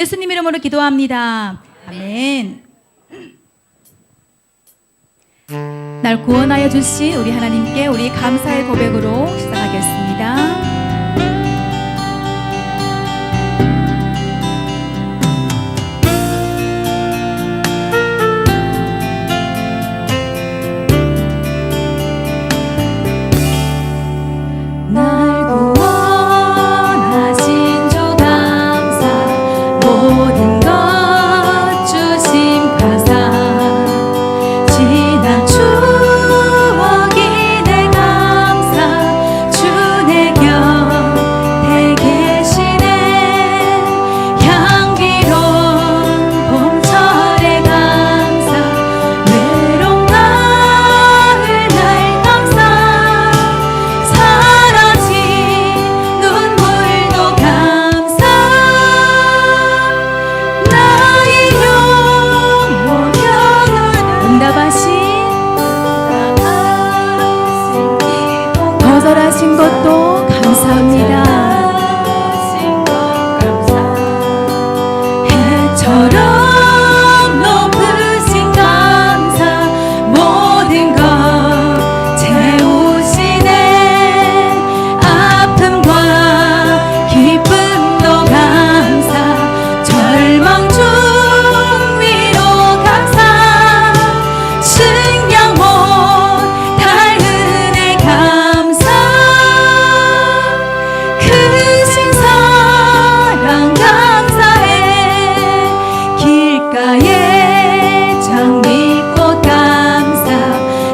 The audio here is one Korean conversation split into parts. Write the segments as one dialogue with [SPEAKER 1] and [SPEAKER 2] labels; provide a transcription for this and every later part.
[SPEAKER 1] 예수님 이름으로 기도합니다. 아멘. 날 구원하여 주신 우리 하나님께 우리 감사의 고백으로 시작하겠습니다. 거절하신 것도 감사합니다. 해처럼 높으신 감사, 모든 것 채우시네. 아픔과 기쁨도 감사, 절망 중 위로 감사, 증량 못할 은혜 감사. 크신 사랑 감사해. 길가에 장미꽃 감사,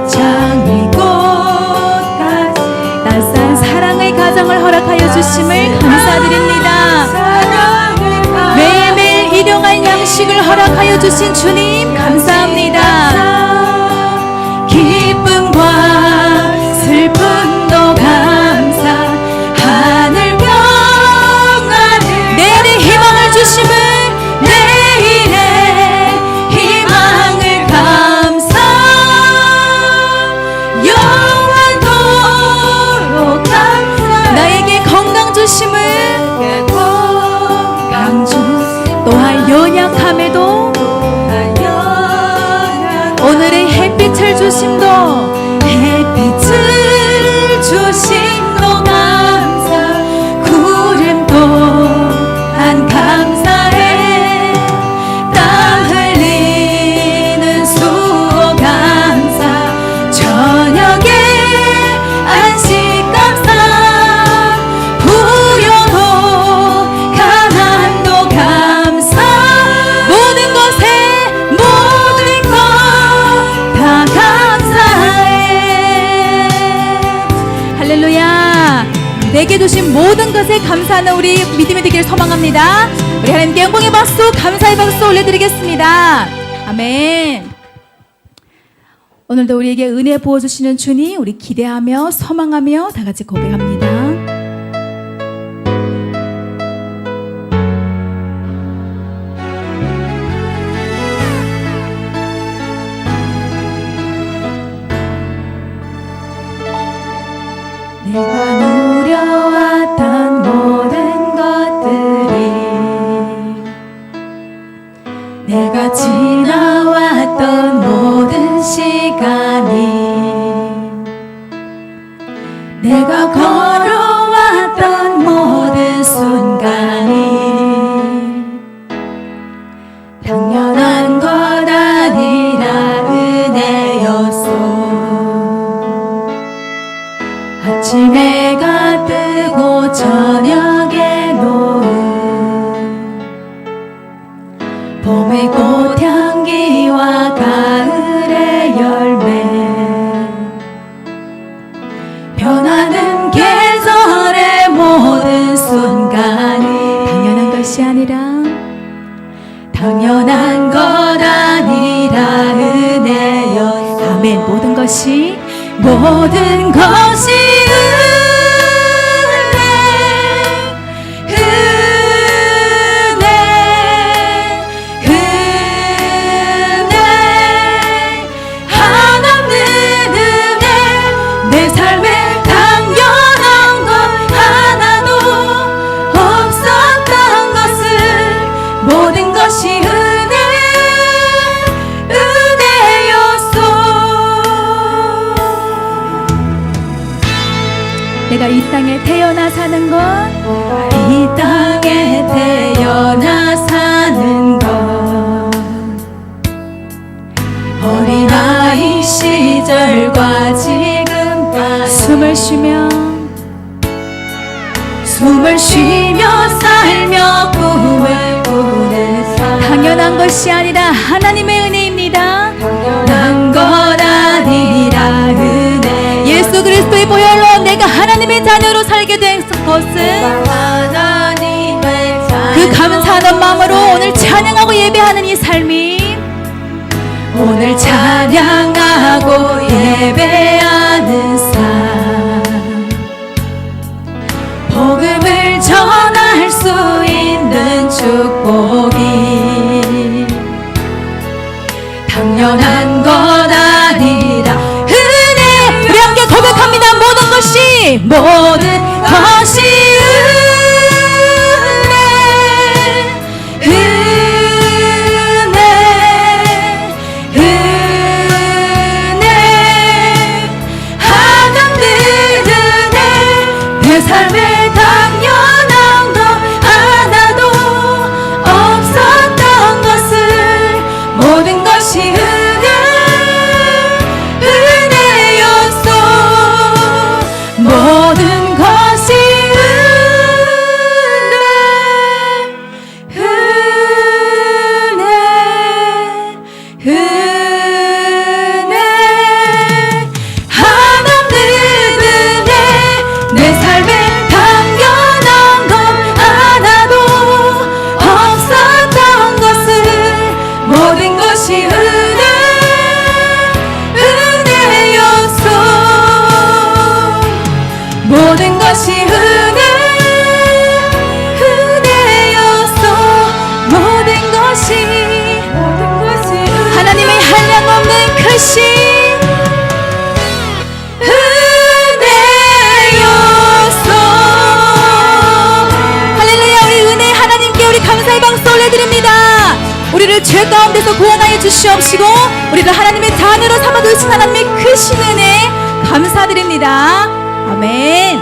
[SPEAKER 1] 장미꽃까지 낯선 사랑의 가정을 허락하여 주심을 감사드립니다. 매일매일 일용할 양식을 허락하여 주신 주님 감사합니다. 기쁨과 슬픔도 감사, 하늘 평안을, 내일의 희망을 주심을, 내일의 희망을 감사, 영원토록 감사. 나에게 건강 주심을, 건강 주심, 또한 연약함에도 오늘의 햇빛을 주심도, 햇빛을 주심도 감사, 구름 또한 감사해. 땀 흘리는 수호 감사, 저녁에 안식 감사, 부여도 가난도 감사. 모든 것에 모든 것 다 감사해. 할렐루야. 내게 주신 모든 것에 감사하는 우리 믿음이 되기를 소망합니다. 우리 하나님께 영광의 박수, 감사의 박수 올려드리겠습니다. 아멘. 오늘도 우리에게 은혜 부어주시는 주님, 우리 기대하며 소망하며 다 같이 고백합니다. 내가 누려왔던 모든 것들이, 내가 지나왔던 모든 시간이, 내가 걸어왔던 모든 순간이 당연한 것 아니라 은혜였소. 아침에가 뜨고 저녁에 노을, 봄의 꽃향기와 가을의 열매, 변하는 계절의 모든 순간이 당연한 것이 아니라, 당연한 것 아니라 은혜여. 아멘. 모든 것이 한없는 은혜, 내 삶에 당연한 것 하나도 없었던 것을 사는 것,
[SPEAKER 2] 이 땅에 태어나 사는 것, 어린아이 시절과 지금까지 숨을 쉬며 살며 꿈을 꾸는 삶,
[SPEAKER 1] 당연한 것이 아니라 하나님의 은혜입니다.
[SPEAKER 2] 당연한 것 아니라 은혜.
[SPEAKER 1] 예수 그리스도의 보혈로 내가 하나님의 자녀로 살게 된 것은
[SPEAKER 2] 하나님의
[SPEAKER 1] 그 감사하는 마음으로 오늘 찬양하고 예배하는 이 삶이,
[SPEAKER 2] 오늘 찬양하고 예배하는 삶, 복음을 전할 수 있는 축복이 당연한 것 아니라 은혜.
[SPEAKER 1] 우리 함께 고백합니다. 모든 것이
[SPEAKER 2] 내 삶에 당연한 것 하나도 없었던 것을, 모든 것이 은혜였어. 모든 것이 은혜. 한없는 은혜. 내 삶에 당연한 것 하나도 없었던 것을, 모든 것이 은혜였어. 모든 것이 은혜였어. 모든 것이
[SPEAKER 1] 하나님의 한량없는 크신
[SPEAKER 2] 은혜였어.
[SPEAKER 1] 할렐루야. 우리 은혜 하나님께 우리 감사의 박수 올려드립니다. 우리를 죄 가운데서 구원하여 주시옵시고 우리를 하나님의 자녀로 삼아 주신 하나님의 크신 은혜 감사드립니다. 아멘.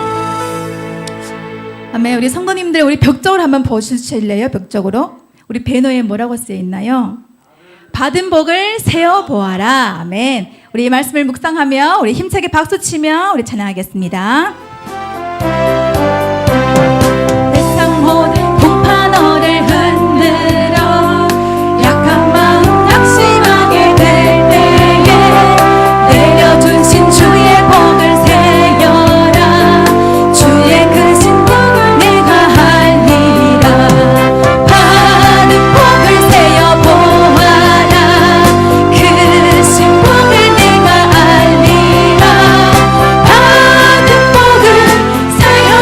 [SPEAKER 1] 아멘. 우리 성도님들, 우리 벽적으로 한번 보여주실래요? 벽적으로 우리 배너에 뭐라고 쓰여 있나요? 받은 복을 세어 보아라. 아멘. 우리 이 말씀을 묵상하며 우리 힘차게 박수치며 우리 찬양하겠습니다.
[SPEAKER 2] 세상 모든 폭파너를 흔들어 약한 마음 낙심하게 될 때에 내려주신 주의 복을 세어라. 주의 크신 복을 내가 알리라. 받은 복을 세어 보아라. 크신 복을 내가 알리라. 받은 복을 세어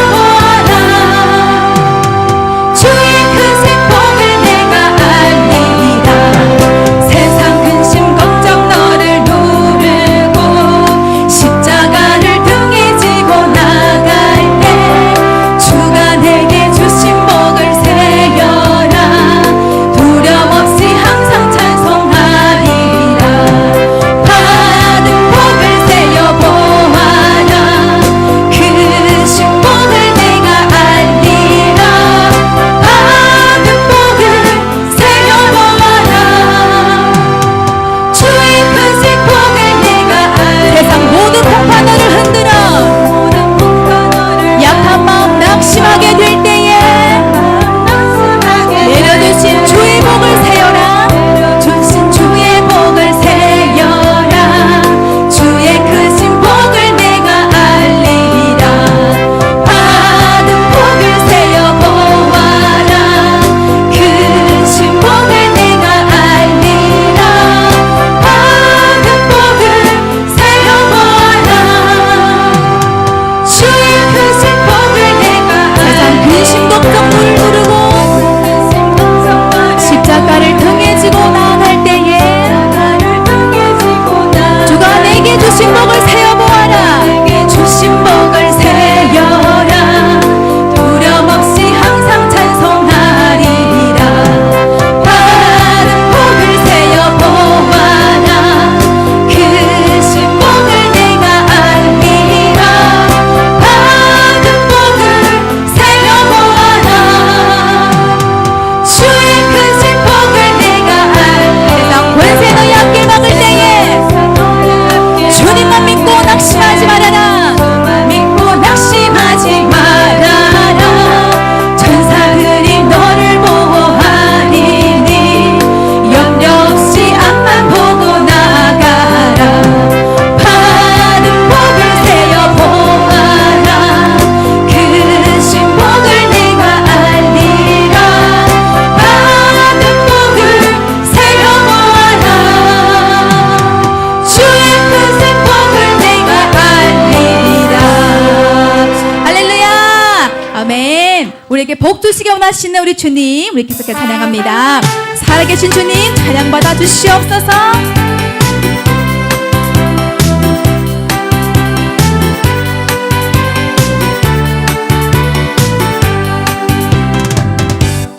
[SPEAKER 1] 주시기 원하시는 우리 주님, 우리 계속해서 찬양합니다. 살아계신 주님 찬양받아 주시옵소서.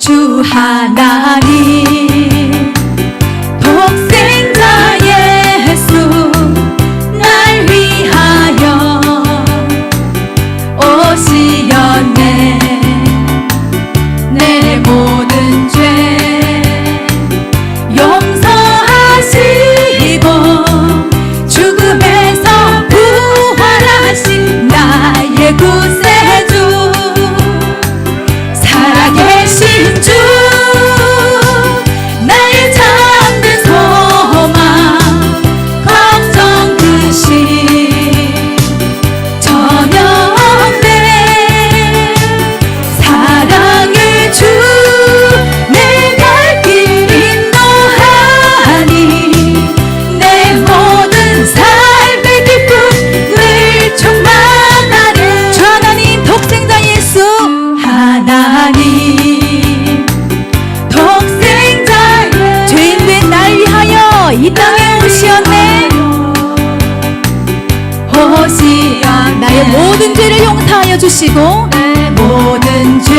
[SPEAKER 2] 주 하나님 독생자 예수 날 위하여 오시었네. 내 모든 죄 용서하시고 죽음에서 부활하신 나의 구세주 살아계신 주 나의 잠든 소망 걱정 그심 전혀 없네. 사랑의 주 내 갈 길 인도하니 내 모든 삶의 기쁨 늘 충만하네.
[SPEAKER 1] 주 하나님 독생자 예수
[SPEAKER 2] 하나님 독생자
[SPEAKER 1] 죄인된 날 위하여 이 땅에 오시었네.
[SPEAKER 2] 오시었네.
[SPEAKER 1] 나의 모든 죄를 용서하여 주시고
[SPEAKER 2] 내 모든 죄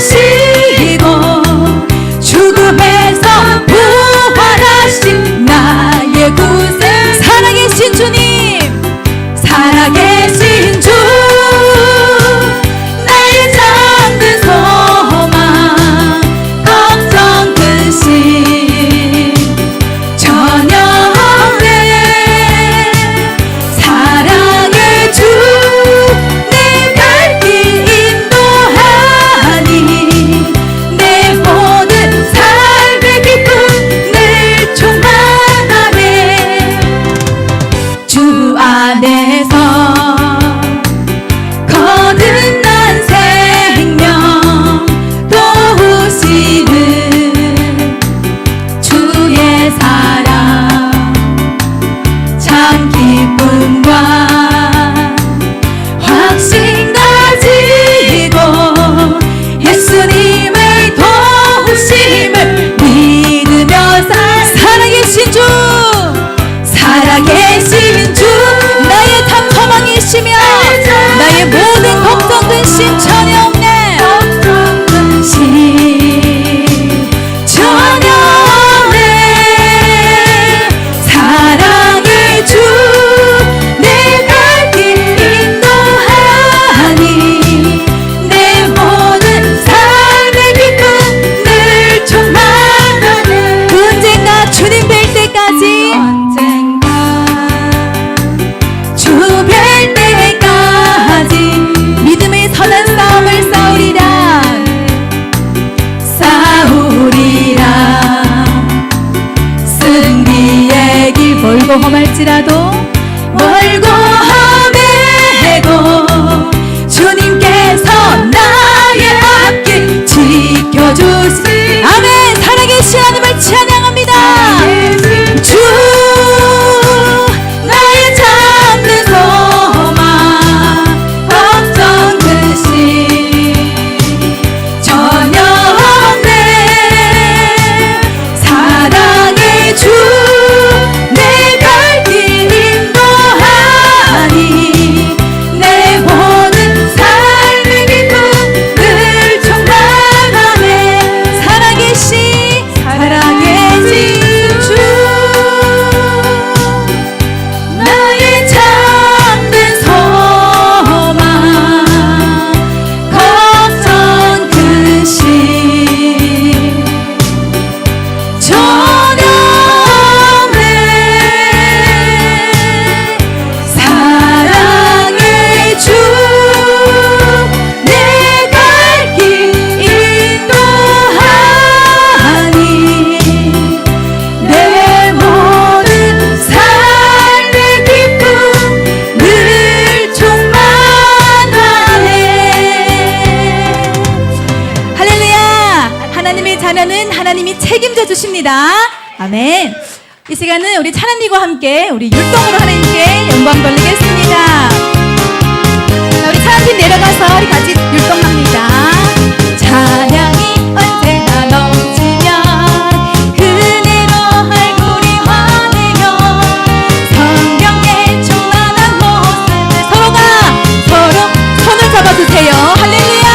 [SPEAKER 2] 용서하시고 죽음에서 부활하신 나의 구세
[SPEAKER 1] 살아계신 주님,
[SPEAKER 2] 살아계신 주 나의 잠든 소망 걱정 근심 전혀 없네. 사랑의 주 내 갈 길 인도하니 내 모든 삶의 기쁨 늘 충만하네. 주 안에서 거듭난 생명 도우시는 주의 사랑 참 기쁨과 확신 가지고 예수님의 도우심을 믿으며
[SPEAKER 1] 살아계신 주,
[SPEAKER 2] 살아계신 주
[SPEAKER 1] 나의 탐 소망이시며 나의 모든 걱정 근심 전혀 없네.
[SPEAKER 2] 걱정 근심 전혀 없네. 사랑의 주 내 갈 길 인도하니 내 모든 삶의 기쁨 늘 충만하네.
[SPEAKER 1] 언젠가 주님 뵐 때까지
[SPEAKER 2] 언젠가 주 뵐 때까지
[SPEAKER 1] 믿음의 선한 싸움을 싸우리라. 승리의 길 멀고 험할지라도
[SPEAKER 2] 멀고 험해도 주님께서 나의 앞길 지켜주시.
[SPEAKER 1] 아멘. 살아계신 하나님을 찬양합니다.
[SPEAKER 2] 주 나의 잠든 소망 걱정 근심 전혀 없네. 사랑의 주 내 갈 길 인도하니 내 모든 삶의 기쁨 늘 충만하네.
[SPEAKER 1] 살아계신
[SPEAKER 2] 주 나의 잠든 소망 걱정 근심 전혀 없네. 사랑의 주 내 갈 길 인도하니 내 모든 삶의 기쁨 늘 충만하네.
[SPEAKER 1] 할렐루야. 하나님의 자녀는 하나님이 책임져 주십니다. 아멘. 이 시간은 우리 찬양님과 함께 우리 율동으로 하나님께 영광 돌리겠습니다. 자, 우리 찬양팀 내려가서 우리 같이 율동합니다. 찬양이 언제나 넘치면 은혜로 얼굴이 환해요. 성령의 충만한 모습을 서로 손을 잡아주세요. 할렐루야.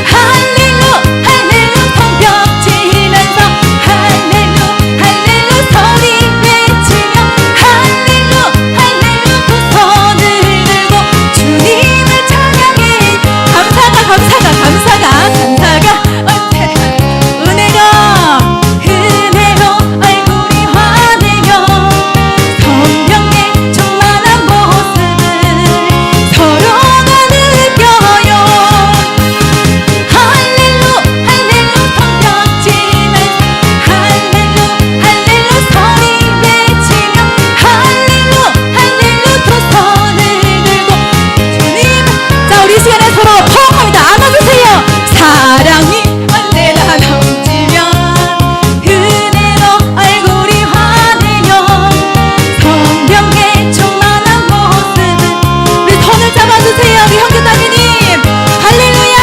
[SPEAKER 1] 할렐루 할렐루 성벽 치면서 할렐루 할렐루 소리 외치며 할렐루 할렐루 두 손을 들고 주님을 찬양해. 감사가 언제나 은혜로 얼굴이 환해요. 성령의 충만한 모습을 서로가 느껴요. 할렐루 할렐루 성벽 치면서 할렐루 할렐루 소리 외치며 할렐루 할렐루 두 손을 들고 주님. 자, 우리 이 시간에 서로 호흡합니다. 안아주세요. 사랑이 언제나 넘치면 은혜로 얼굴이 환해요. 성령의 충만한 모습을 우리 손을 잡아주세요. 우리 형제자매님 할렐루야.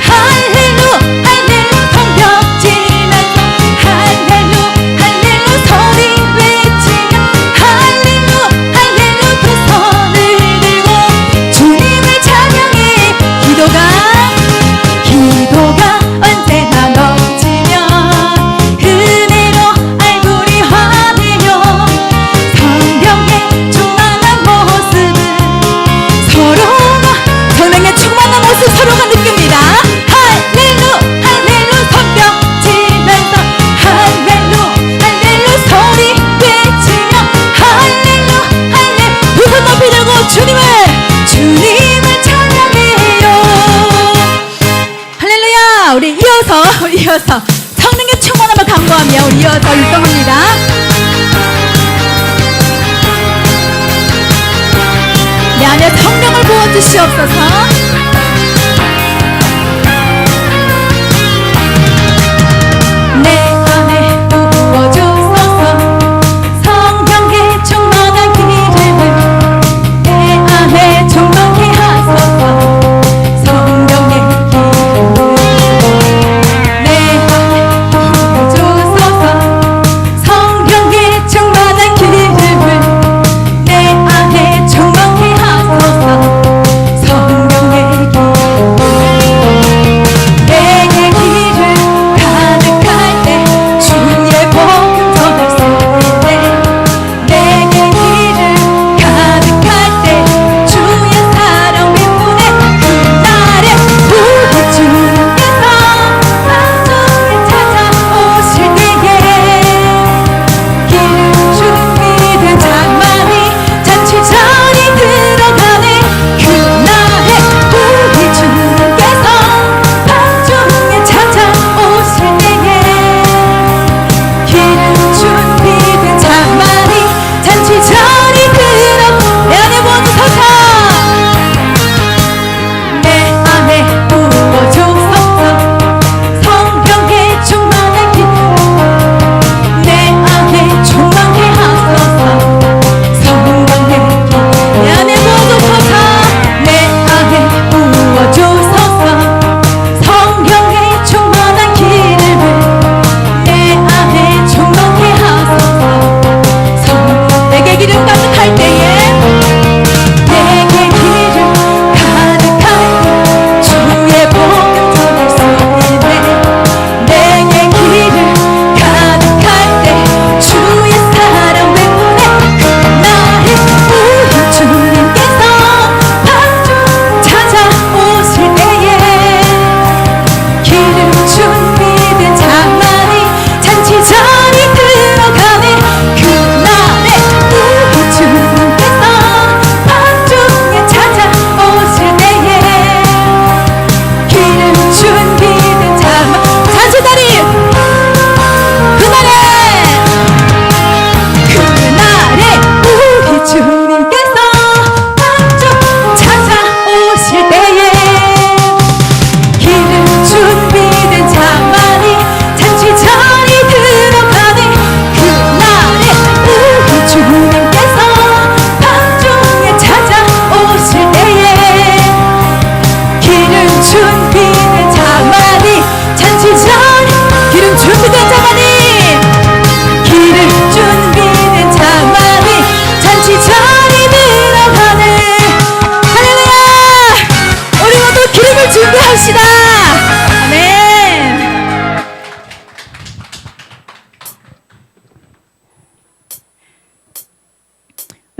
[SPEAKER 1] 할렐루 할렐루 성벽 치면서 할렐루 할렐루 소리 외치며 할렐루 할렐루 두 손을 들고 주님을 찬양해. 기도가 언제나 넘치면 은혜로 얼굴이 환해요. 성령의 충만한 모습을 성령의 충만한 모습 서로가 느낍니다. 할렐루 할렐루 성벽 치면서 할렐루 할렐루 소리 외치며 할렐루 할렐루 두 손 높이 들고 주님을 찬양해요. 할렐루야. 우리 이어서 성령의 충만함을 간구하며 우리 이어서 율동합니다. 내 안에 성령을 부어주시옵소서. 내 안에 부어주소서. 성령의 충만한 기름을 내 안에 충만케 하소서. 성령의 기름을 내 안에 부어주소서. 성령의 충만한 기름을 내 안에 충만케 하소서. 성령의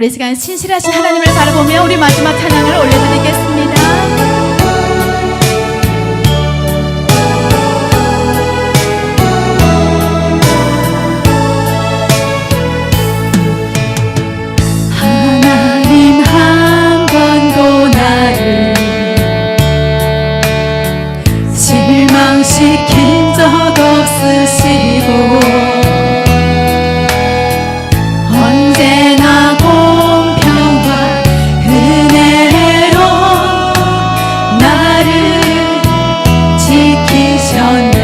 [SPEAKER 1] 우리 시간 신실하신 하나님을 바라보며 우리 마지막 찬양을 올려드리겠습니다.
[SPEAKER 2] 하나님 한 번도 나를 실망시킨 적 없으시고 언제나 공평과 은혜로 나를 지키셨네.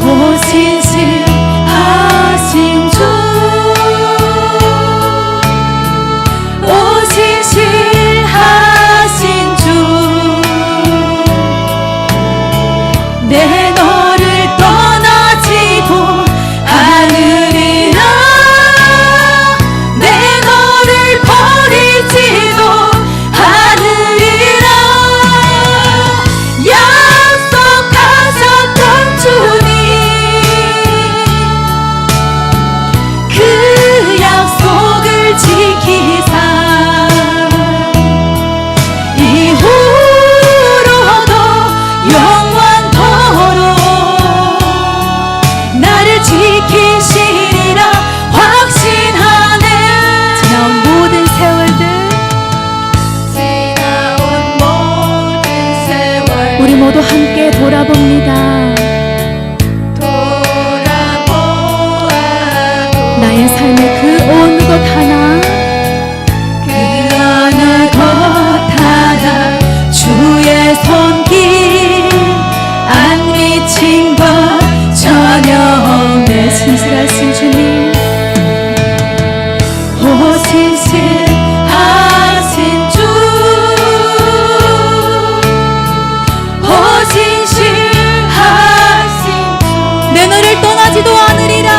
[SPEAKER 2] 오 신실하신 주, 오 신실하신 주, 내 너를 떠나지도 않으리라. 내 너를 버리지도 않으리라. 약속하셨던 주님, 그 약속을 지키사 이후로도 영원토록 나를 지키시리라 확신하네. 지나온 모든 세월들, 지나온 모든 세월 우리 모두 함께 돌아봅니다. 돌아보아도 나의 삶의 그 어느 것 하나, 그 어느 것 하나 주의 손길 안 미친 것 전혀 없네. 신실하신 주님, 오 신실하신 주, 오 신실하신 주, 내 너를 떠나지도 않으리라.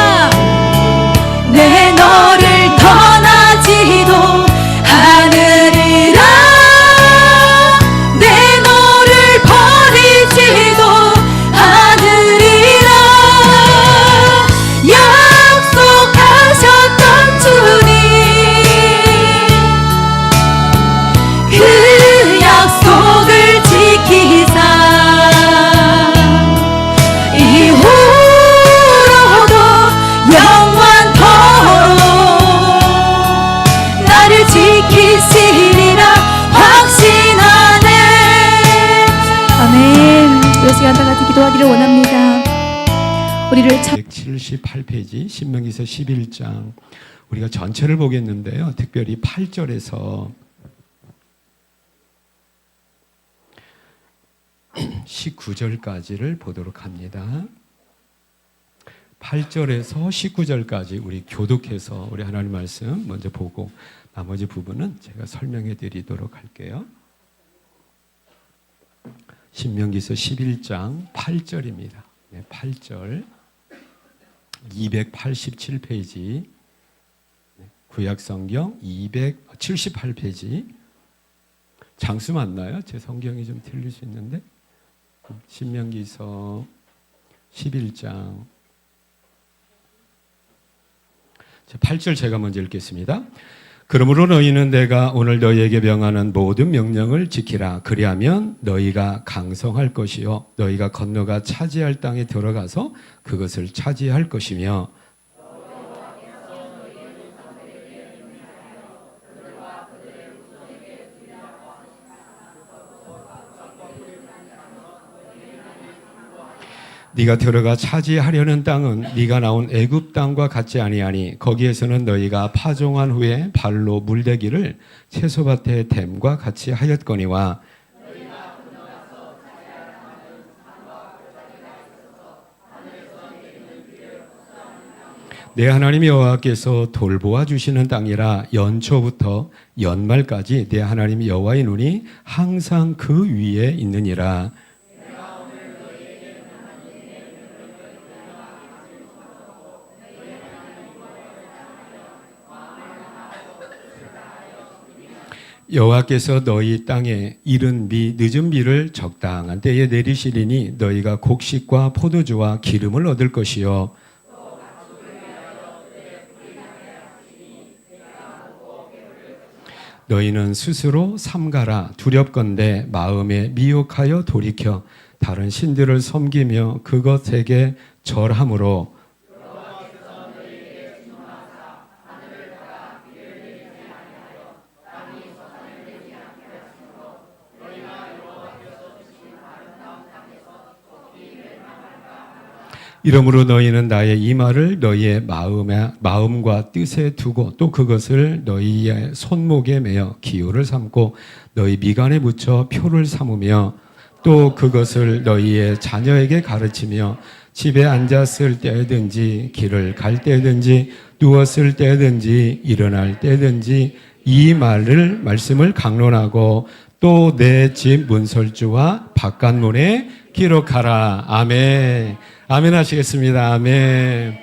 [SPEAKER 2] 내 너를 떠나지도 않으리라. 내 너를 버리지도 않으리라. 약속하셨던 주님, 그 약속을 지키사 이후로도 영원토록 나를 지키시리라 확신하네. 아멘. 이 시간 다 같이 기도하기를 원합니다. 우리를
[SPEAKER 3] 178페이지 신명기서 11장 우리가 전체를 보겠는데요. 특별히 8절에서 19절까지를 보도록 합니다. 8절에서 19절까지 우리 교독해서 우리 하나님 말씀 먼저 보고 나머지 부분은 제가 설명해 드리도록 할게요. 신명기서 11장 8절입니다. 네, 8절 287페이지 구약성경 278페이지 장수 맞나요? 제 성경이 좀 틀릴 수 있는데 신명기서 11장 8절 제가 먼저 읽겠습니다. 그러므로 너희는 내가 오늘 너희에게 명하는 모든 명령을 지키라. 그리하면 너희가 강성할 것이요 너희가 건너가 차지할 땅에 들어가서 그것을 차지할 것이며 네가 들어가 차지하려는 땅은 네가 나온 애굽 땅과 같지 아니하니 거기에서는 너희가 파종한 후에 발로 물대기를 채소밭의 댐과 같이 하였거니와 내 하나님 여호와께서 돌보아 주시는 땅이라 연초부터 연말까지 내 하나님 여호와의 눈이 항상 그 위에 있느니라. 여호와께서 너희 땅에 이른 비 늦은 비를 적당한 때에 내리시리니 너희가 곡식과 포도주와 기름을 얻을 것이요 너희는 스스로 삼가라. 두렵건대 마음에 미혹하여 돌이켜 다른 신들을 섬기며 그것에게 절함으로 이러므로 너희는 나의 이 말을 너희의 마음과 뜻에 두고 또 그것을 너희의 손목에 매어 기호를 삼고 너희 미간에 붙여 표를 삼으며 또 그것을 너희의 자녀에게 가르치며 집에 앉았을 때든지 길을 갈 때든지 누웠을 때든지 일어날 때든지 이 말씀을 강론하고 또 내 집 문설주와 바깥문에 기록하라. 아멘. 아멘 하시겠습니다. 아멘.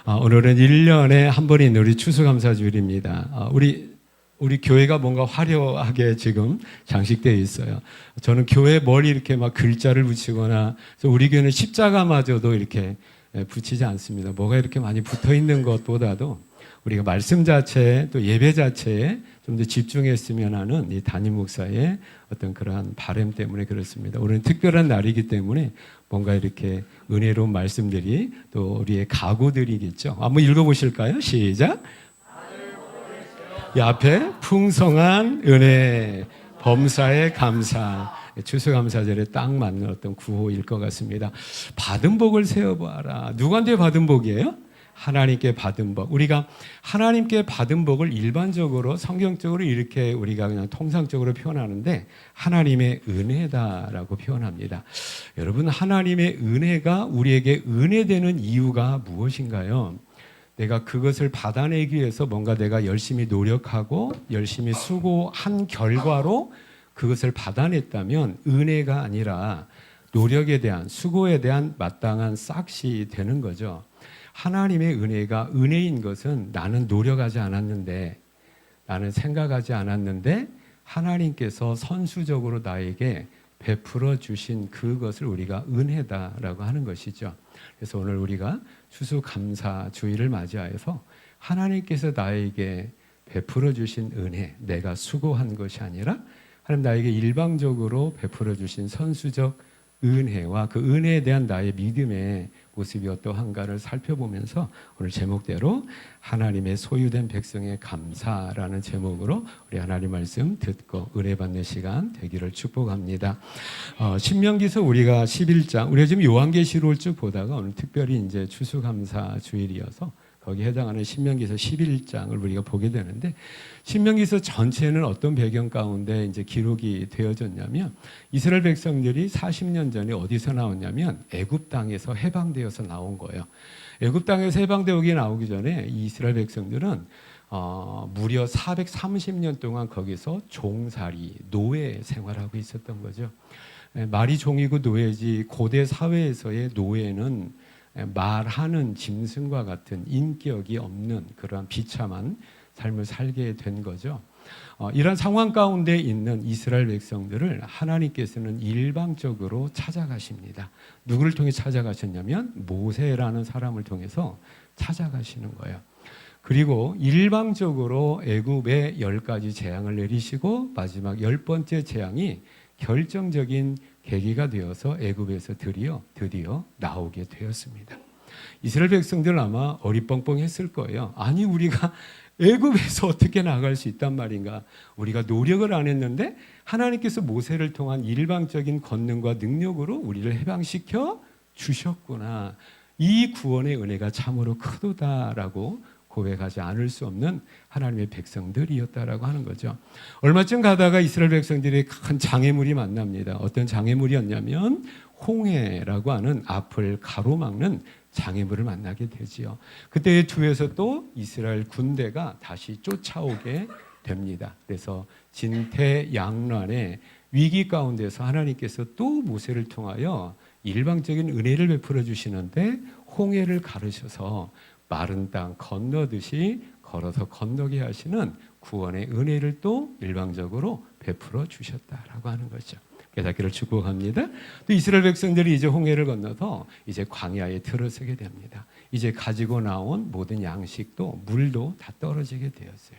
[SPEAKER 3] 오늘은 1년에 한 번 있는 우리 추수감사주일입니다. 우리 교회가 뭔가 화려하게 지금 장식되어 있어요. 저는 교회 머리 이렇게 막 글자를 붙이거나 우리 교회는 십자가마저도 이렇게 붙이지 않습니다. 뭐가 이렇게 많이 붙어 있는 것보다도 우리가 말씀 자체에 또 예배 자체에 좀 더 집중했으면 하는 이 담임 목사의 어떤 그러한 바람 때문에 그렇습니다. 오늘은 특별한 날이기 때문에 뭔가 이렇게 은혜로운 말씀들이 또 우리의 각오들이겠죠. 한번 읽어보실까요? 시작. 이 앞에 풍성한 은혜, 범사에 감사. 추수감사절에 딱 맞는 어떤 구호일 것 같습니다. 받은 복을 세어보아라. 누구한테 받은 복이에요? 하나님께 받은 복. 우리가 하나님께 받은 복을 일반적으로 성경적으로 이렇게 우리가 그냥 통상적으로 표현하는데 하나님의 은혜다라고 표현합니다. 여러분, 하나님의 은혜가 우리에게 은혜되는 이유가 무엇인가요? 내가 그것을 받아내기 위해서 뭔가 내가 열심히 노력하고 열심히 수고한 결과로 그것을 받아냈다면 은혜가 아니라 노력에 대한 수고에 대한 마땅한 싹시 되는 거죠. 하나님의 은혜가 은혜인 것은 나는 노력하지 않았는데 나는 생각하지 않았는데 하나님께서 선수적으로 나에게 베풀어 주신 그것을 우리가 은혜다라고 하는 것이죠. 그래서 오늘 우리가 추수감사주일을 맞이하여서 하나님께서 나에게 베풀어 주신 은혜, 내가 수고한 것이 아니라 하나님 나에게 일방적으로 베풀어 주신 선수적 은혜와 그 은혜에 대한 나의 믿음의 모습이 어떠한가를 살펴보면서 오늘 제목대로 하나님의 소유된 백성의 감사라는 제목으로 우리 하나님 말씀 듣고 은혜 받는 시간 되기를 축복합니다. 신명기서 우리가 11장, 우리가 지금 요한계시록을 쭉 보다가 오늘 특별히 이제 추수감사 주일이어서 거기에 해당하는 신명기서 11장을 우리가 보게 되는데 신명기서 전체는 어떤 배경 가운데 이제 기록이 되어졌냐면 이스라엘 백성들이 40년 전에 어디서 나왔냐면 애굽 땅에서 해방되어서 나온 거예요. 애굽 땅에서 해방되기 나오기 전에 이 이스라엘 백성들은 무려 430년 동안 거기서 종살이, 노예 생활하고 있었던 거죠. 말이 종이고 노예지 고대 사회에서의 노예는 말하는 짐승과 같은 인격이 없는 그런 비참한 삶을 살게 된 거죠. 이런 상황 가운데 있는 이스라엘 백성들을 하나님께서는 일방적으로 찾아가십니다. 누구를 통해 찾아가셨냐면 모세라는 사람을 통해서 찾아가시는 거예요. 그리고 일방적으로 애굽에 10가지 재앙을 내리시고 마지막 10번째 재앙이 결정적인 계기가 되어서 애굽에서 드디어 나오게 되었습니다. 이스라엘 백성들은 아마 어리뻥뻥했을 거예요. 아니 우리가 애굽에서 어떻게 나갈 수 있단 말인가? 우리가 노력을 안 했는데 하나님께서 모세를 통한 일방적인 권능과 능력으로 우리를 해방시켜 주셨구나. 이 구원의 은혜가 참으로 크도다라고 고백하지 않을 수 없는 하나님의 백성들이었다라고 하는 거죠. 얼마쯤 가다가 이스라엘 백성들이 큰 장애물이 만납니다. 어떤 장애물이었냐면 홍해라고 하는 앞을 가로막는 장애물을 만나게 되지요. 그때 뒤에서 또 이스라엘 군대가 다시 쫓아오게 됩니다. 그래서 진퇴양난의 위기 가운데서 하나님께서 또 모세를 통하여 일방적인 은혜를 베풀어 주시는데 홍해를 가르셔서 마른 땅 건너듯이 걸어서 건너게 하시는 구원의 은혜를 또 일방적으로 베풀어 주셨다라고 하는 거죠. 그를 축복합니다. 또 이스라엘 백성들이 이제 홍해를 건너서 이제 광야에 들어서게 됩니다. 이제 가지고 나온 모든 양식도 물도 다 떨어지게 되었어요.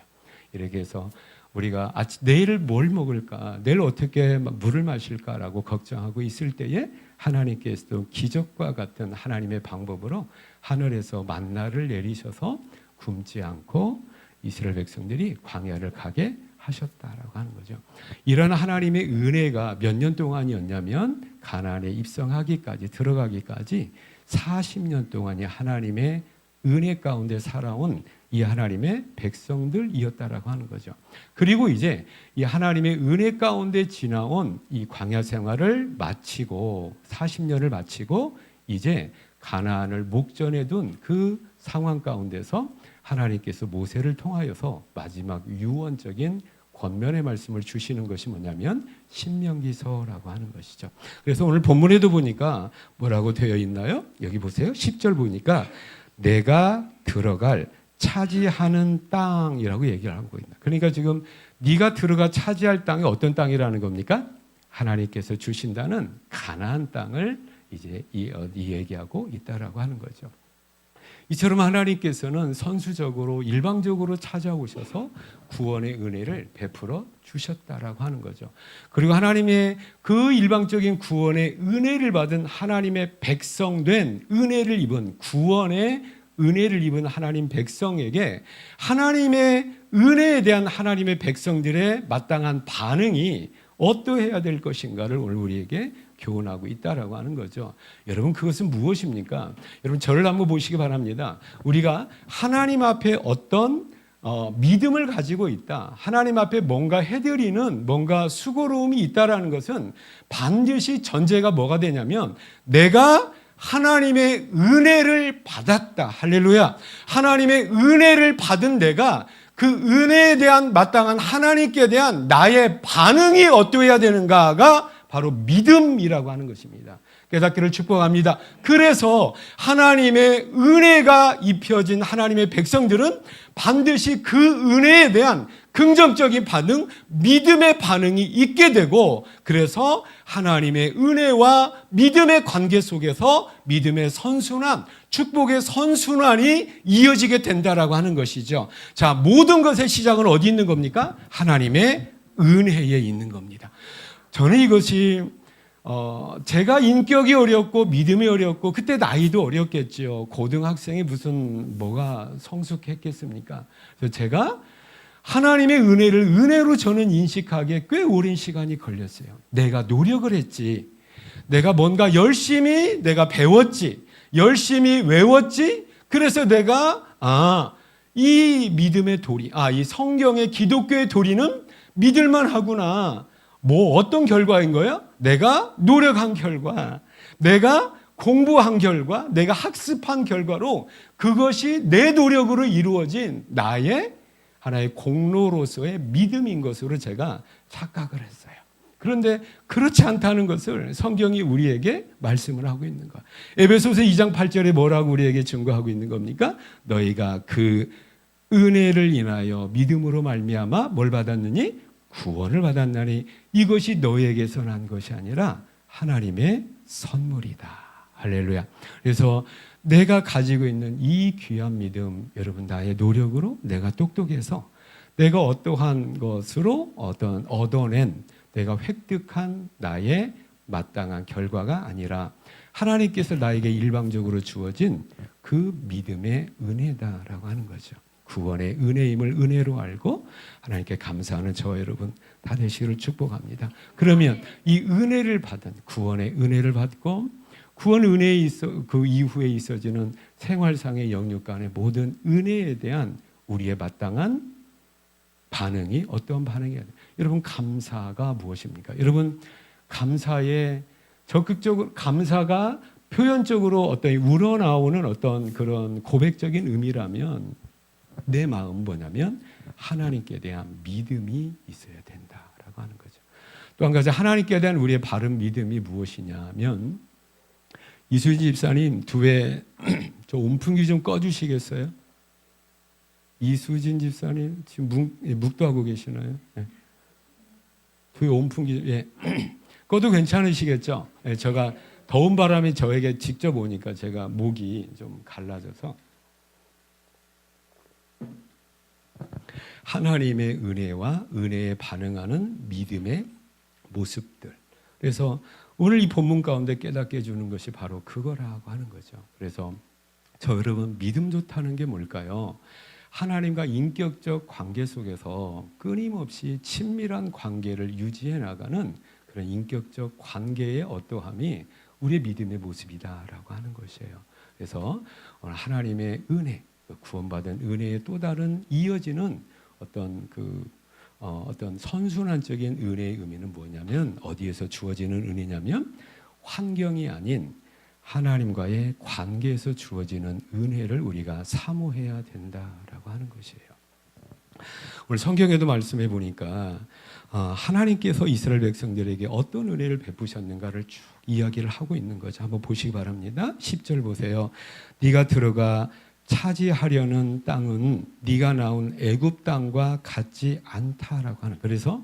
[SPEAKER 3] 이렇게 해서 우리가 내일 뭘 먹을까, 내일 어떻게 물을 마실까라고 걱정하고 있을 때에 하나님께서도 기적과 같은 하나님의 방법으로 하늘에서 만나를 내리셔서 굶지 않고 이스라엘 백성들이 광야를 가게 하셨다라고 하는 거죠. 이런 하나님의 은혜가 몇 년 동안이었냐면 가나안에 입성하기까지, 들어가기까지 40년 동안이 하나님의 은혜 가운데 살아온 이 하나님의 백성들이었다라고 하는 거죠. 그리고 이제 이 하나님의 은혜 가운데 지나온 이 광야 생활을 마치고 40년을 마치고 이제 가나안을 목전에 둔 그 상황 가운데서 하나님께서 모세를 통하여서 마지막 유언적인 권면의 말씀을 주시는 것이 뭐냐면 신명기서라고 하는 것이죠. 그래서 오늘 본문에도 보니까 뭐라고 되어 있나요? 여기 보세요. 10절 보니까 내가 들어갈 차지하는 땅이라고 얘기를 하고 있다. 그러니까 지금 네가 들어가 차지할 땅이 어떤 땅이라는 겁니까? 하나님께서 주신다는 가나안 땅을 이제 이 얘기하고 있다라고 하는 거죠. 이처럼 하나님께서는 선수적으로 일방적으로 찾아오셔서 구원의 은혜를 베풀어 주셨다라고 하는 거죠. 그리고 하나님의 그 일방적인 구원의 은혜를 받은 하나님의 백성된 은혜를 입은 구원의 은혜를 입은 하나님 백성에게 하나님의 은혜에 대한 하나님의 백성들의 마땅한 반응이 어떠해야 될 것인가를 오늘 우리에게 교훈하고 있다라고 하는 거죠. 여러분 그것은 무엇입니까? 여러분 저를 한번 보시기 바랍니다. 우리가 하나님 앞에 어떤 믿음을 가지고 있다. 하나님 앞에 뭔가 해드리는 뭔가 수고로움이 있다라는 것은 반드시 전제가 뭐가 되냐면 내가 하나님의 은혜를 받았다. 할렐루야. 하나님의 은혜를 받은 내가 그 은혜에 대한 마땅한 하나님께 대한 나의 반응이 어떠해야 되는가가 바로 믿음이라고 하는 것입니다. 깨닫기를 축복합니다. 그래서 하나님의 은혜가 입혀진 하나님의 백성들은 반드시 그 은혜에 대한 긍정적인 반응, 믿음의 반응이 있게 되고 그래서 하나님의 은혜와 믿음의 관계 속에서 믿음의 선순환, 축복의 선순환이 이어지게 된다라고 하는 것이죠. 자, 모든 것의 시작은 어디 있는 겁니까? 하나님의 은혜에 있는 겁니다. 저는 이것이 제가 인격이 어렵고 믿음이 어렵고 그때 나이도 어렸겠죠. 고등학생이 무슨 뭐가 성숙했겠습니까? 그래서 제가 하나님의 은혜를 은혜로 저는 인식하기에 꽤 오랜 시간이 걸렸어요. 내가 노력을 했지. 내가 뭔가 열심히 내가 배웠지. 열심히 외웠지. 그래서 내가 이 믿음의 도리, 이 성경의 기독교의 도리는 믿을만 하구나. 뭐 어떤 결과인 거예요? 내가 노력한 결과, 내가 공부한 결과, 내가 학습한 결과로 그것이 내 노력으로 이루어진 나의 하나의 공로로서의 믿음인 것으로 제가 착각을 했어요. 그런데 그렇지 않다는 것을 성경이 우리에게 말씀을 하고 있는 거예요. 에베소서 2장 8절에 뭐라고 우리에게 증거하고 있는 겁니까? 너희가 그 은혜를 인하여 믿음으로 말미암아 뭘 받았느니? 구원을 받았나니 이것이 너에게서 난 것이 아니라 하나님의 선물이다. 할렐루야. 그래서 내가 가지고 있는 이 귀한 믿음, 여러분 나의 노력으로 내가 똑똑해서 내가 어떠한 것으로 얻어낸 내가 획득한 나의 마땅한 결과가 아니라 하나님께서 나에게 일방적으로 주어진 그 믿음의 은혜다라고 하는 거죠. 구원의 은혜임을 은혜로 알고 하나님께 감사하는 저와 여러분 다 되시기를 축복합니다. 그러면 이 은혜를 받은 구원의 은혜를 받고 구원 은혜에 있어 그 이후에 있어지는 생활상의 영육 간의 모든 은혜에 대한 우리의 마땅한 반응이 어떤 반응이어야 돼요? 여러분 감사가 무엇입니까? 여러분 감사에 적극적으로 감사가 표현적으로 어떤 우러나오는 어떤 그런 고백적인 의미라면 내 마음은 뭐냐면 하나님께 대한 믿음이 있어야 된다라고 하는 거죠. 또 한 가지 하나님께 대한 우리의 바른 믿음이 무엇이냐면 이수진 집사님 두에 저 온풍기 좀 꺼주시겠어요? 이수진 집사님 지금 묵도하고 계시나요? 네. 두에 온풍기 꺼도 괜찮으시겠죠? 네, 제가 더운 바람이 저에게 직접 오니까 제가 목이 좀 갈라져서 하나님의 은혜와 은혜에 반응하는 믿음의 모습들. 그래서 오늘 이 본문 가운데 깨닫게 해주는 것이 바로 그거라고 하는 거죠. 그래서 저 여러분, 믿음 좋다는 게 뭘까요? 하나님과 인격적 관계 속에서 끊임없이 친밀한 관계를 유지해 나가는 그런 인격적 관계의 어떠함이 우리의 믿음의 모습이다라고 하는 것이에요. 그래서 오늘 하나님의 은혜, 구원받은 은혜의 또 다른 이어지는 어떤 선순환적인 은혜의 의미는 뭐냐면, 어디에서 주어지는 은혜냐면 환경이 아닌 하나님과의 관계에서 주어지는 은혜를 우리가 사모해야 된다라고 하는 것이에요. 오늘 성경에도 말씀해 보니까 하나님께서 이스라엘 백성들에게 어떤 은혜를 베푸셨는가를 쭉 이야기를 하고 있는 거죠. 한번 보시기 바랍니다. 10절 보세요. 네가 들어가 차지하려는 땅은 네가 나온 애굽 땅과 같지 않다라고 하는. 그래서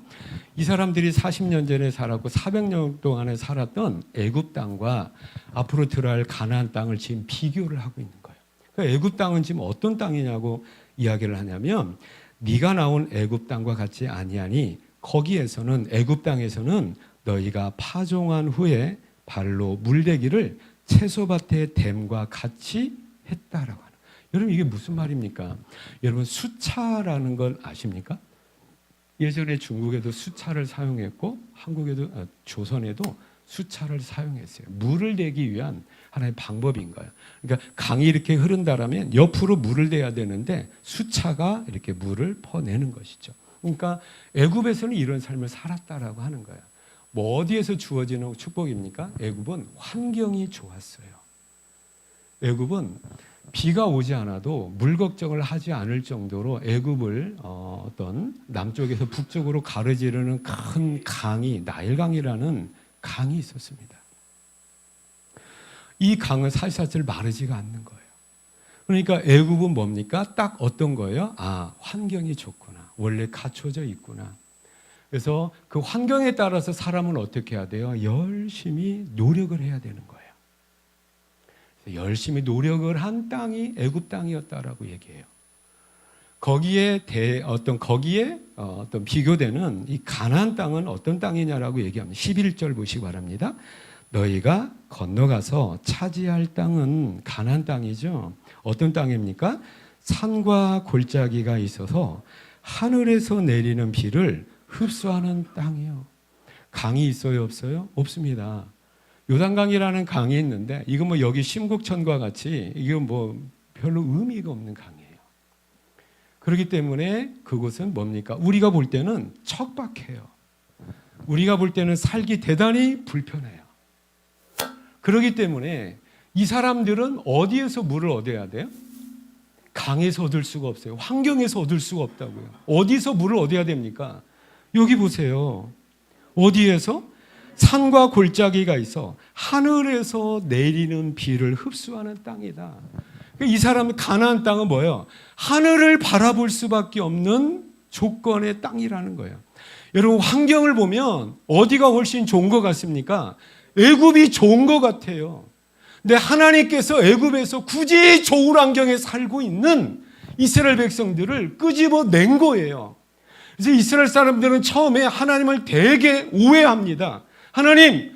[SPEAKER 3] 이 사람들이 40년 전에 살았고 400년 동안에 살았던 애굽 땅과 앞으로 들어갈 가나안 땅을 지금 비교를 하고 있는 거예요. 그러니까 애굽 땅은 지금 어떤 땅이냐고 이야기를 하냐면, 네가 나온 애굽 땅과 같지 아니하니 거기에서는, 애굽 땅에서는 너희가 파종한 후에 발로 물대기를 채소밭의 댐과 같이 했다라고 하는. 여러분, 이게 무슨 말입니까? 여러분, 수차라는 걸 아십니까? 예전에 중국에도 수차를 사용했고 한국에도 조선에도 수차를 사용했어요. 물을 대기 위한 하나의 방법인 거예요. 그러니까 강이 이렇게 흐른다라면 옆으로 물을 대야 되는데 수차가 이렇게 물을 퍼내는 것이죠. 그러니까 애굽에서는 이런 삶을 살았다라고 하는 거예요. 뭐 어디에서 주어지는 축복입니까? 애굽은 환경이 좋았어요. 애굽은 비가 오지 않아도 물 걱정을 하지 않을 정도로 애굽을 어떤 남쪽에서 북쪽으로 가르지르는 큰 강이, 나일강이라는 강이 있었습니다. 이 강은 사실 마르지가 않는 거예요. 그러니까 애굽은 뭡니까? 딱 어떤 거예요? 환경이 좋구나. 원래 갖춰져 있구나. 그래서 그 환경에 따라서 사람은 어떻게 해야 돼요? 열심히 노력을 해야 되는 거예요. 열심히 노력을 한 땅이 애굽 땅이었다라고 얘기해요. 거기에 어떤 비교되는 이 가나안 땅은 어떤 땅이냐라고 얘기합니다. 11절 보시기 바랍니다. 너희가 건너가서 차지할 땅은 가나안 땅이죠. 어떤 땅입니까? 산과 골짜기가 있어서 하늘에서 내리는 비를 흡수하는 땅이요. 강이 있어요, 없어요? 없습니다. 요단강이라는 강이 있는데 이건 뭐 여기 심국천과 같이 이건 뭐 별로 의미가 없는 강이에요. 그렇기 때문에 그곳은 뭡니까? 우리가 볼 때는 척박해요. 우리가 볼 때는 살기 대단히 불편해요. 그렇기 때문에 이 사람들은 어디에서 물을 얻어야 돼요? 강에서 얻을 수가 없어요. 환경에서 얻을 수가 없다고요. 어디서 물을 얻어야 됩니까? 여기 보세요. 어디에서? 산과 골짜기가 있어 하늘에서 내리는 비를 흡수하는 땅이다. 이 사람의 가나안 땅은 뭐예요? 하늘을 바라볼 수밖에 없는 조건의 땅이라는 거예요. 여러분, 환경을 보면 어디가 훨씬 좋은 것 같습니까? 애굽이 좋은 것 같아요. 근데 하나님께서 애굽에서 굳이 좋은 환경에 살고 있는 이스라엘 백성들을 끄집어낸 거예요. 그래서 이스라엘 사람들은 처음에 하나님을 되게 오해합니다. 하나님,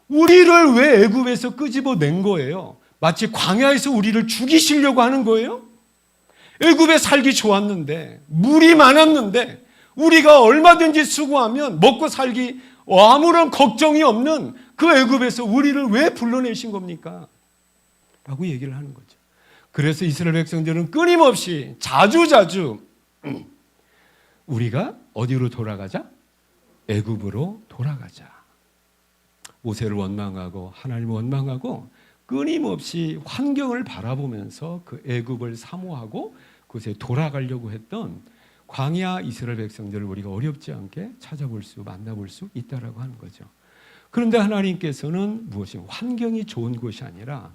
[SPEAKER 3] 우리를 왜 애굽에서 끄집어낸 거예요? 마치 광야에서 우리를 죽이시려고 하는 거예요? 애굽에 살기 좋았는데, 물이 많았는데, 우리가 얼마든지 수고하면 먹고 살기 아무런 걱정이 없는 그 애굽에서 우리를 왜 불러내신 겁니까? 라고 얘기를 하는 거죠. 그래서 이스라엘 백성들은 끊임없이 자주 우리가 어디로 돌아가자? 애굽으로 돌아가자. 모세를 원망하고 하나님을 원망하고 끊임없이 환경을 바라보면서 그 애굽을 사모하고 그곳에 돌아가려고 했던 광야 이스라엘 백성들을 우리가 어렵지 않게 찾아볼 수, 만나볼 수 있다라고 하는 거죠. 그런데 하나님께서는 환경이 좋은 곳이 아니라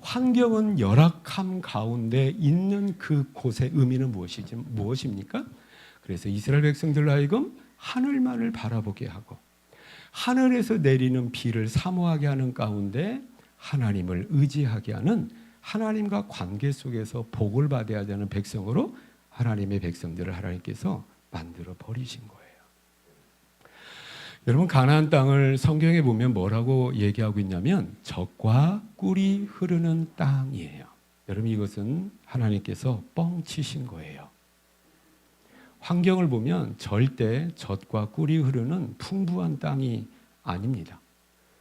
[SPEAKER 3] 환경은 열악함 가운데 있는 그곳의 의미는 무엇입니까? 그래서 이스라엘 백성들로 하여금 하늘만을 바라보게 하고 하늘에서 내리는 비를 사모하게 하는 가운데 하나님을 의지하게 하는, 하나님과 관계 속에서 복을 받아야 되는 백성으로 하나님의 백성들을 하나님께서 만들어 버리신 거예요. 여러분, 가나안 땅을 성경에 보면 뭐라고 얘기하고 있냐면 젖과 꿀이 흐르는 땅이에요. 여러분, 이것은 하나님께서 뻥치신 거예요. 환경을 보면 절대 젖과 꿀이 흐르는 풍부한 땅이 아닙니다.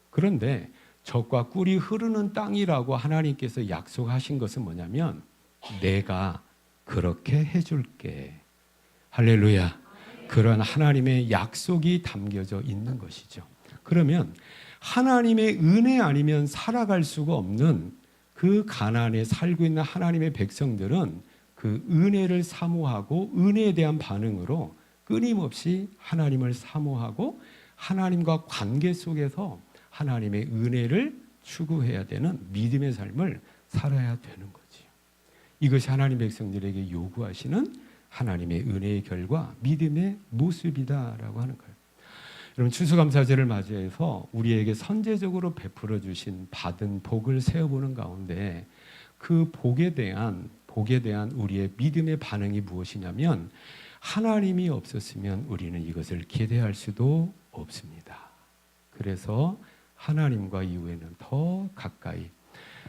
[SPEAKER 3] 그런데 젖과 꿀이 흐르는 땅이라고 하나님께서 약속하신 것은 뭐냐면 내가 그렇게 해줄게. 할렐루야. 그런 하나님의 약속이 담겨져 있는 것이죠. 그러면 하나님의 은혜 아니면 살아갈 수가 없는 그 가나안에 살고 있는 하나님의 백성들은 그 은혜를 사모하고 은혜에 대한 반응으로 끊임없이 하나님을 사모하고 하나님과 관계 속에서 하나님의 은혜를 추구해야 되는 믿음의 삶을 살아야 되는 거지요. 이것이 하나님 백성들에게 요구하시는 하나님의 은혜의 결과 믿음의 모습이다라고 하는 거예요. 여러분, 추수감사제를 맞이해서 우리에게 선제적으로 베풀어 주신 받은 복을 세어보는 가운데 그 복에 대한 우리의 믿음의 반응이 무엇이냐면 하나님이 없었으면 우리는 이것을 기대할 수도 없습니다. 그래서 하나님과 이후에는 더 가까이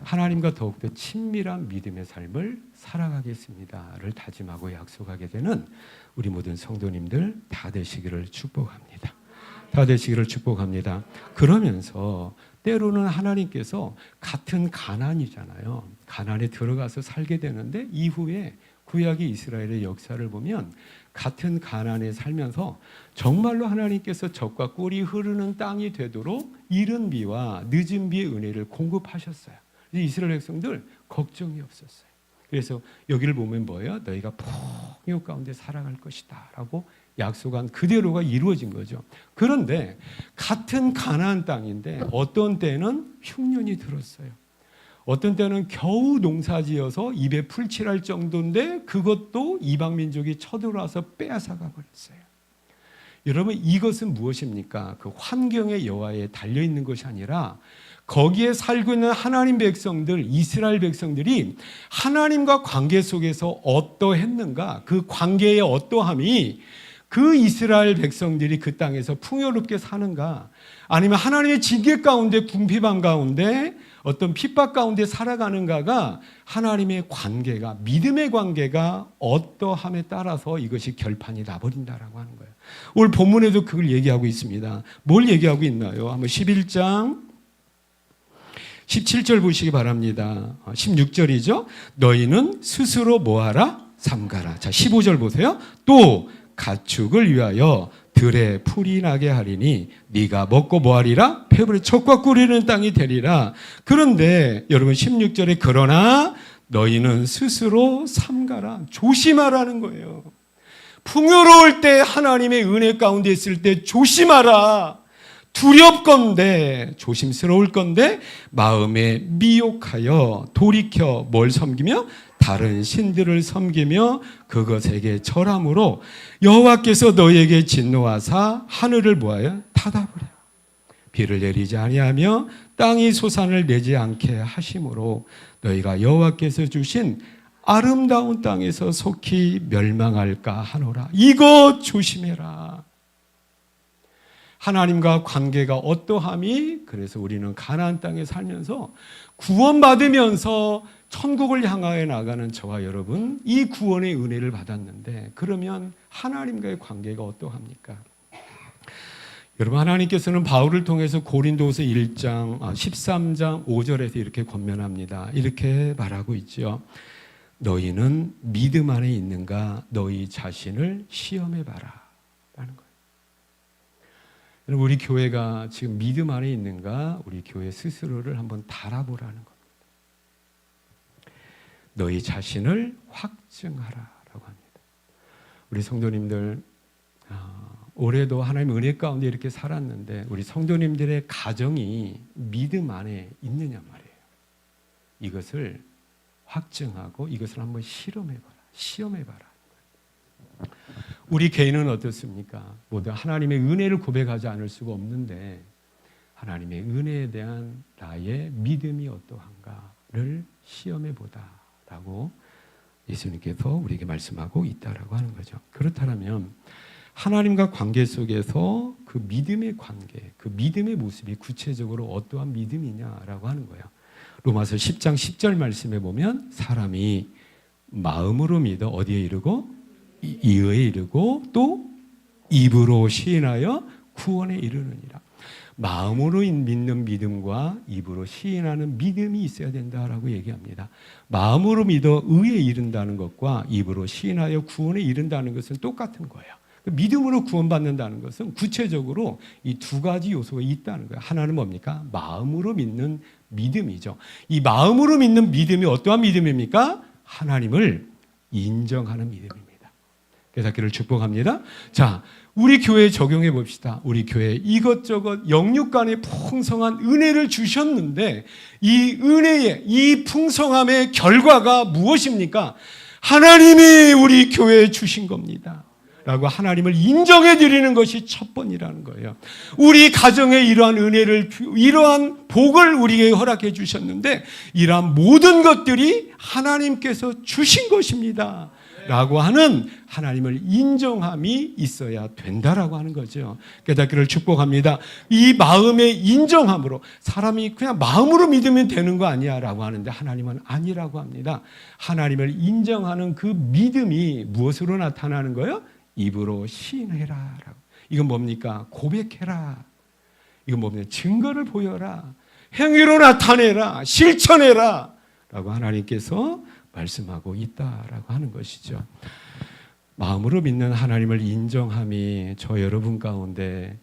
[SPEAKER 3] 하나님과 더욱더 친밀한 믿음의 삶을 살아가겠습니다를 다짐하고 약속하게 되는 우리 모든 성도님들 다 되시기를 축복합니다. 다 되시기를 축복합니다. 그러면서 때로는 하나님께서 같은 가나안이잖아요. 가나안에 들어가서 살게 되는데 이후에 구약의 이스라엘의 역사를 보면 같은 가나안에 살면서 정말로 하나님께서 젖과 꿀이 흐르는 땅이 되도록 이른 비와 늦은 비의 은혜를 공급하셨어요. 이스라엘 백성들 걱정이 없었어요. 그래서 여기를 보면 뭐예요? 너희가 풍요 가운데 살아갈 것이다 라고 약속한 그대로가 이루어진 거죠. 그런데 같은 가나안 땅인데 어떤 때는 흉년이 들었어요. 어떤 때는 겨우 농사지어서 입에 풀칠할 정도인데 그것도 이방 민족이 쳐들어와서 빼앗아가 버렸어요. 여러분, 이것은 무엇입니까? 그 환경의 여하에 달려있는 것이 아니라 거기에 살고 있는 하나님 백성들, 이스라엘 백성들이 하나님과 관계 속에서 어떠했는가, 그 관계의 어떠함이 그 이스라엘 백성들이 그 땅에서 풍요롭게 사는가, 아니면 하나님의 징계 가운데, 궁핍함 가운데, 어떤 핍박 가운데 살아가는가가 하나님의 관계가, 믿음의 관계가 어떠함에 따라서 이것이 결판이 나버린다라고 하는 거예요. 오늘 본문에도 그걸 얘기하고 있습니다. 뭘 얘기하고 있나요? 한번 11장 17절 보시기 바랍니다. 16절이죠. 너희는 스스로 뭐하라? 삼가라. 자, 15절 보세요. 또 가축을 위하여 들에 풀이 나게 하리니 네가 먹고 뭐하리라? 배부리 젖과 꿀이는 땅이 되리라. 그런데 여러분 16절에 그러나 너희는 스스로 삼가라. 조심하라는 거예요. 풍요로울 때 하나님의 은혜 가운데 있을 때 조심하라. 두렵건대 조심스러울 건데 마음에 미혹하여 돌이켜 뭘 섬기며 다른 신들을 섬기며 그것에게 절함으로 여호와께서 너희에게 진노하사 하늘을 뭐하여 닫아버려 비를 내리지 아니하며 땅이 소산을 내지 않게 하심으로 너희가 여호와께서 주신 아름다운 땅에서 속히 멸망할까 하노라. 이거 조심해라. 하나님과 관계가 어떠함이, 그래서 우리는 가나안 땅에 살면서 구원받으면서 천국을 향하여 나가는 저와 여러분, 이 구원의 은혜를 받았는데 그러면 하나님과의 관계가 어떠합니까? 여러분, 하나님께서는 바울을 통해서 고린도후서 13장 5절에서 이렇게 권면합니다. 이렇게 말하고 있죠. 너희는 믿음 안에 있는가? 너희 자신을 시험해봐라 라는 거예요. 여러분, 우리 교회가 지금 믿음 안에 있는가? 우리 교회 스스로를 한번 달아보라는 겁니다. 너희 자신을 확증하라라고 합니다. 우리 성도님들, 올해도 하나님 은혜 가운데 이렇게 살았는데 우리 성도님들의 가정이 믿음 안에 있느냐 말이에요. 이것을 확증하고 이것을 한번 시험해봐라. 우리 개인은 어떻습니까? 모두 하나님의 은혜를 고백하지 않을 수가 없는데 하나님의 은혜에 대한 나의 믿음이 어떠한가를 시험해보다라고 예수님께서 우리에게 말씀하고 있다라고 하는 거죠. 그렇다면 하나님과 관계 속에서 그 믿음의 관계, 그 믿음의 모습이 구체적으로 어떠한 믿음이냐라고 하는 거예요. 로마서 10장 10절 말씀에 보면 사람이 마음으로 믿어 어디에 이르고 이의에 이르고 또 입으로 시인하여 구원에 이르느니라. 마음으로 믿는 믿음과 입으로 시인하는 믿음이 있어야 된다라고 얘기합니다. 마음으로 믿어 의에 이른다는 것과 입으로 시인하여 구원에 이른다는 것은 똑같은 거예요. 믿음으로 구원받는다는 것은 구체적으로 이 두 가지 요소가 있다는 거예요. 하나는 뭡니까? 마음으로 믿는 믿음이죠. 이 마음으로 믿는 믿음이 어떠한 믿음입니까? 하나님을 인정하는 믿음입니다. 깨닫기를 축복합니다. 자, 우리 교회에 적용해 봅시다. 우리 교회에 이것저것 영육간의 풍성한 은혜를 주셨는데 이 은혜의 이 풍성함의 결과가 무엇입니까? 하나님이 우리 교회에 주신 겁니다. 라고 하나님을 인정해 드리는 것이 첫 번이라는 거예요. 우리 가정에 이러한 은혜를, 이러한 복을 우리에게 허락해 주셨는데 이러한 모든 것들이 하나님께서 주신 것입니다. 라고 하는 하나님을 인정함이 있어야 된다라고 하는 거죠. 깨닫기를 축복합니다. 이 마음의 인정함으로 사람이 그냥 마음으로 믿으면 되는 거 아니야 라고 하는데 하나님은 아니라고 합니다. 하나님을 인정하는 그 믿음이 무엇으로 나타나는 거예요? 입으로 시인해라 라고. 이건 뭡니까? 고백해라. 이건 뭡니까? 증거를 보여라. 행위로 나타내라. 실천해라 라고 하나님께서 말씀하고 있다라고 하는 것이죠. 마음으로 믿는 하나님을 인정함이 저 여러분 가운데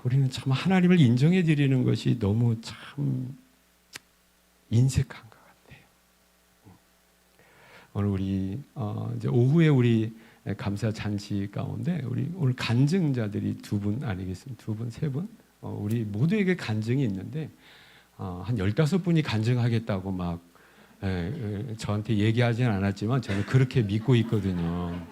[SPEAKER 3] 우리는 참 하나님을 인정해 드리는 것이 너무 참 인색한 것 같아요. 오늘 우리 이제 오후에 우리 감사 잔치 가운데 우리 오늘 간증자들이 두 분 아니겠습니까? 두 분, 세 분? 우리 모두에게 간증이 있는데 한 15분이 간증하겠다고 막 저한테 얘기하진 않았지만 저는 그렇게 믿고 있거든요.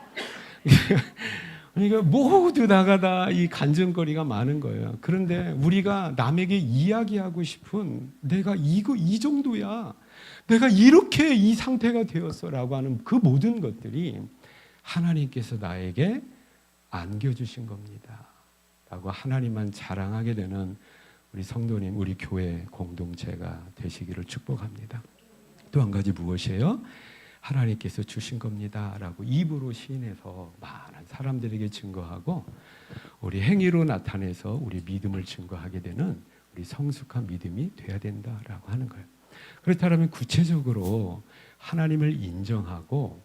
[SPEAKER 3] 그러니까 모두 나가다 이 간증거리가 많은 거예요. 그런데 우리가 남에게 이야기하고 싶은 내가 이 정도야. 내가 이렇게 이 상태가 되었어라고 하는 그 모든 것들이 하나님께서 나에게 안겨주신 겁니다. 라고 하나님만 자랑하게 되는 우리 성도님, 우리 교회 공동체가 되시기를 축복합니다. 또 한 가지 무엇이에요? 하나님께서 주신 겁니다 라고 입으로 시인해서 많은 사람들에게 증거하고 우리 행위로 나타내서 우리 믿음을 증거하게 되는 우리 성숙한 믿음이 돼야 된다라고 하는 거예요. 그렇다면 구체적으로 하나님을 인정하고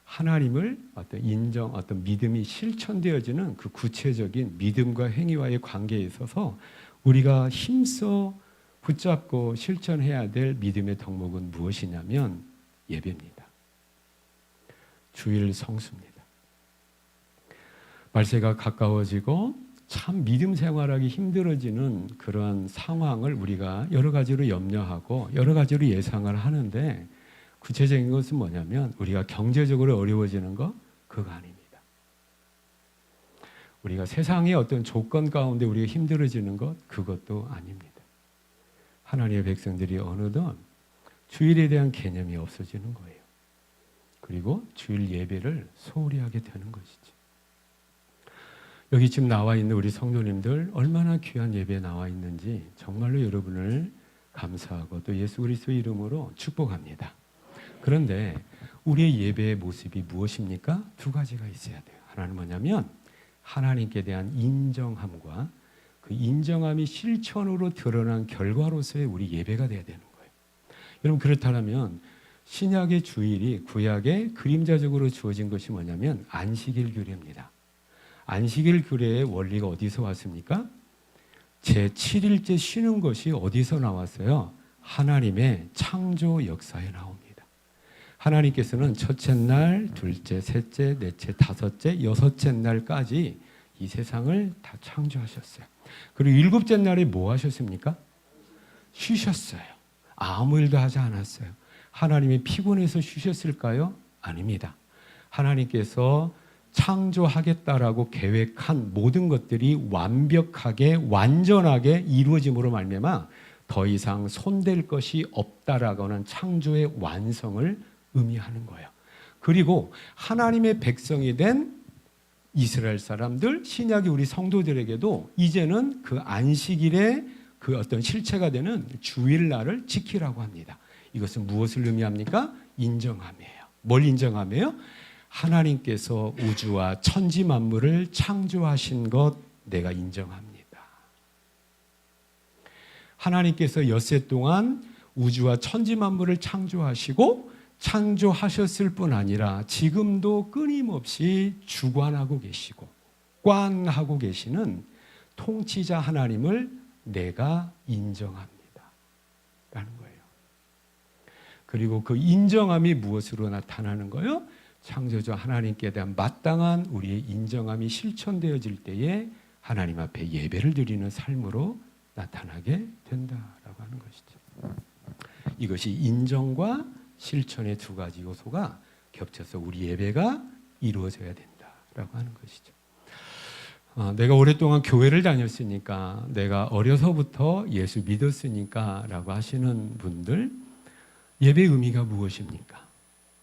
[SPEAKER 3] 하나님을 어떤 믿음이 실천되어지는 그 구체적인 믿음과 행위와의 관계에 있어서 우리가 힘써 붙잡고 실천해야 될 믿음의 덕목은 무엇이냐면 예배입니다. 주일 성수입니다. 말세가 가까워지고 참 믿음 생활하기 힘들어지는 그러한 상황을 우리가 여러 가지로 염려하고 여러 가지로 예상을 하는데 구체적인 것은 뭐냐면 우리가 경제적으로 어려워지는 것 그거 아닙니다. 우리가 세상의 어떤 조건 가운데 우리가 힘들어지는 것 그것도 아닙니다. 하나님의 백성들이 어느덧 주일에 대한 개념이 없어지는 거예요. 그리고 주일 예배를 소홀히 하게 되는 것이지. 여기 지금 나와 있는 우리 성도님들 얼마나 귀한 예배에 나와 있는지 정말로 여러분을 감사하고 또 예수 그리스도의 이름으로 축복합니다. 그런데 우리의 예배의 모습이 무엇입니까? 두 가지가 있어야 돼요. 하나는 뭐냐면 하나님께 대한 인정함과 그 인정함이 실천으로 드러난 결과로서의 우리 예배가 돼야 되는 거예요. 여러분 그렇다면 신약의 주일이 구약의 그림자적으로 주어진 것이 뭐냐면 안식일 규례입니다. 안식일 규례의 원리가 어디서 왔습니까? 제7일째 쉬는 것이 어디서 나왔어요? 하나님의 창조 역사에 나옵니다. 하나님께서는 첫째 날, 둘째, 셋째, 넷째, 다섯째, 여섯째 날까지 이 세상을 다 창조하셨어요. 그리고 일곱째 날에 뭐 하셨습니까? 쉬셨어요. 아무 일도 하지 않았어요. 하나님이 피곤해서 쉬셨을까요? 아닙니다. 하나님께서 창조하겠다라고 계획한 모든 것들이 완벽하게 완전하게 이루어짐으로 말미암아 더 이상 손댈 것이 없다라고 하는 창조의 완성을 의미하는 거예요. 그리고 하나님의 백성이 된 이스라엘 사람들, 신약의 우리 성도들에게도 이제는 그 안식일의 그 어떤 실체가 되는 주일날을 지키라고 합니다. 이것은 무엇을 의미합니까? 인정함이에요. 뭘 인정함이에요? 하나님께서 우주와 천지 만물을 창조하신 것 내가 인정합니다. 하나님께서 엿새 동안 우주와 천지 만물을 창조하시고 창조하셨을 뿐 아니라 지금도 끊임없이 주관하고 계시고 관하고 계시는 통치자 하나님을 내가 인정합니다. 라는 거예요. 그리고 그 인정함이 무엇으로 나타나는 거예요? 창조주 하나님께 대한 마땅한 우리의 인정함이 실천되어질 때에 하나님 앞에 예배를 드리는 삶으로 나타나게 된다라고 하는 것이죠. 이것이 인정과 실천의 두 가지 요소가 겹쳐서 우리 예배가 이루어져야 된다라고 하는 것이죠. 내가 오랫동안 교회를 다녔으니까, 내가 어려서부터 예수 믿었으니까 라고 하시는 분들, 예배의 의미가 무엇입니까?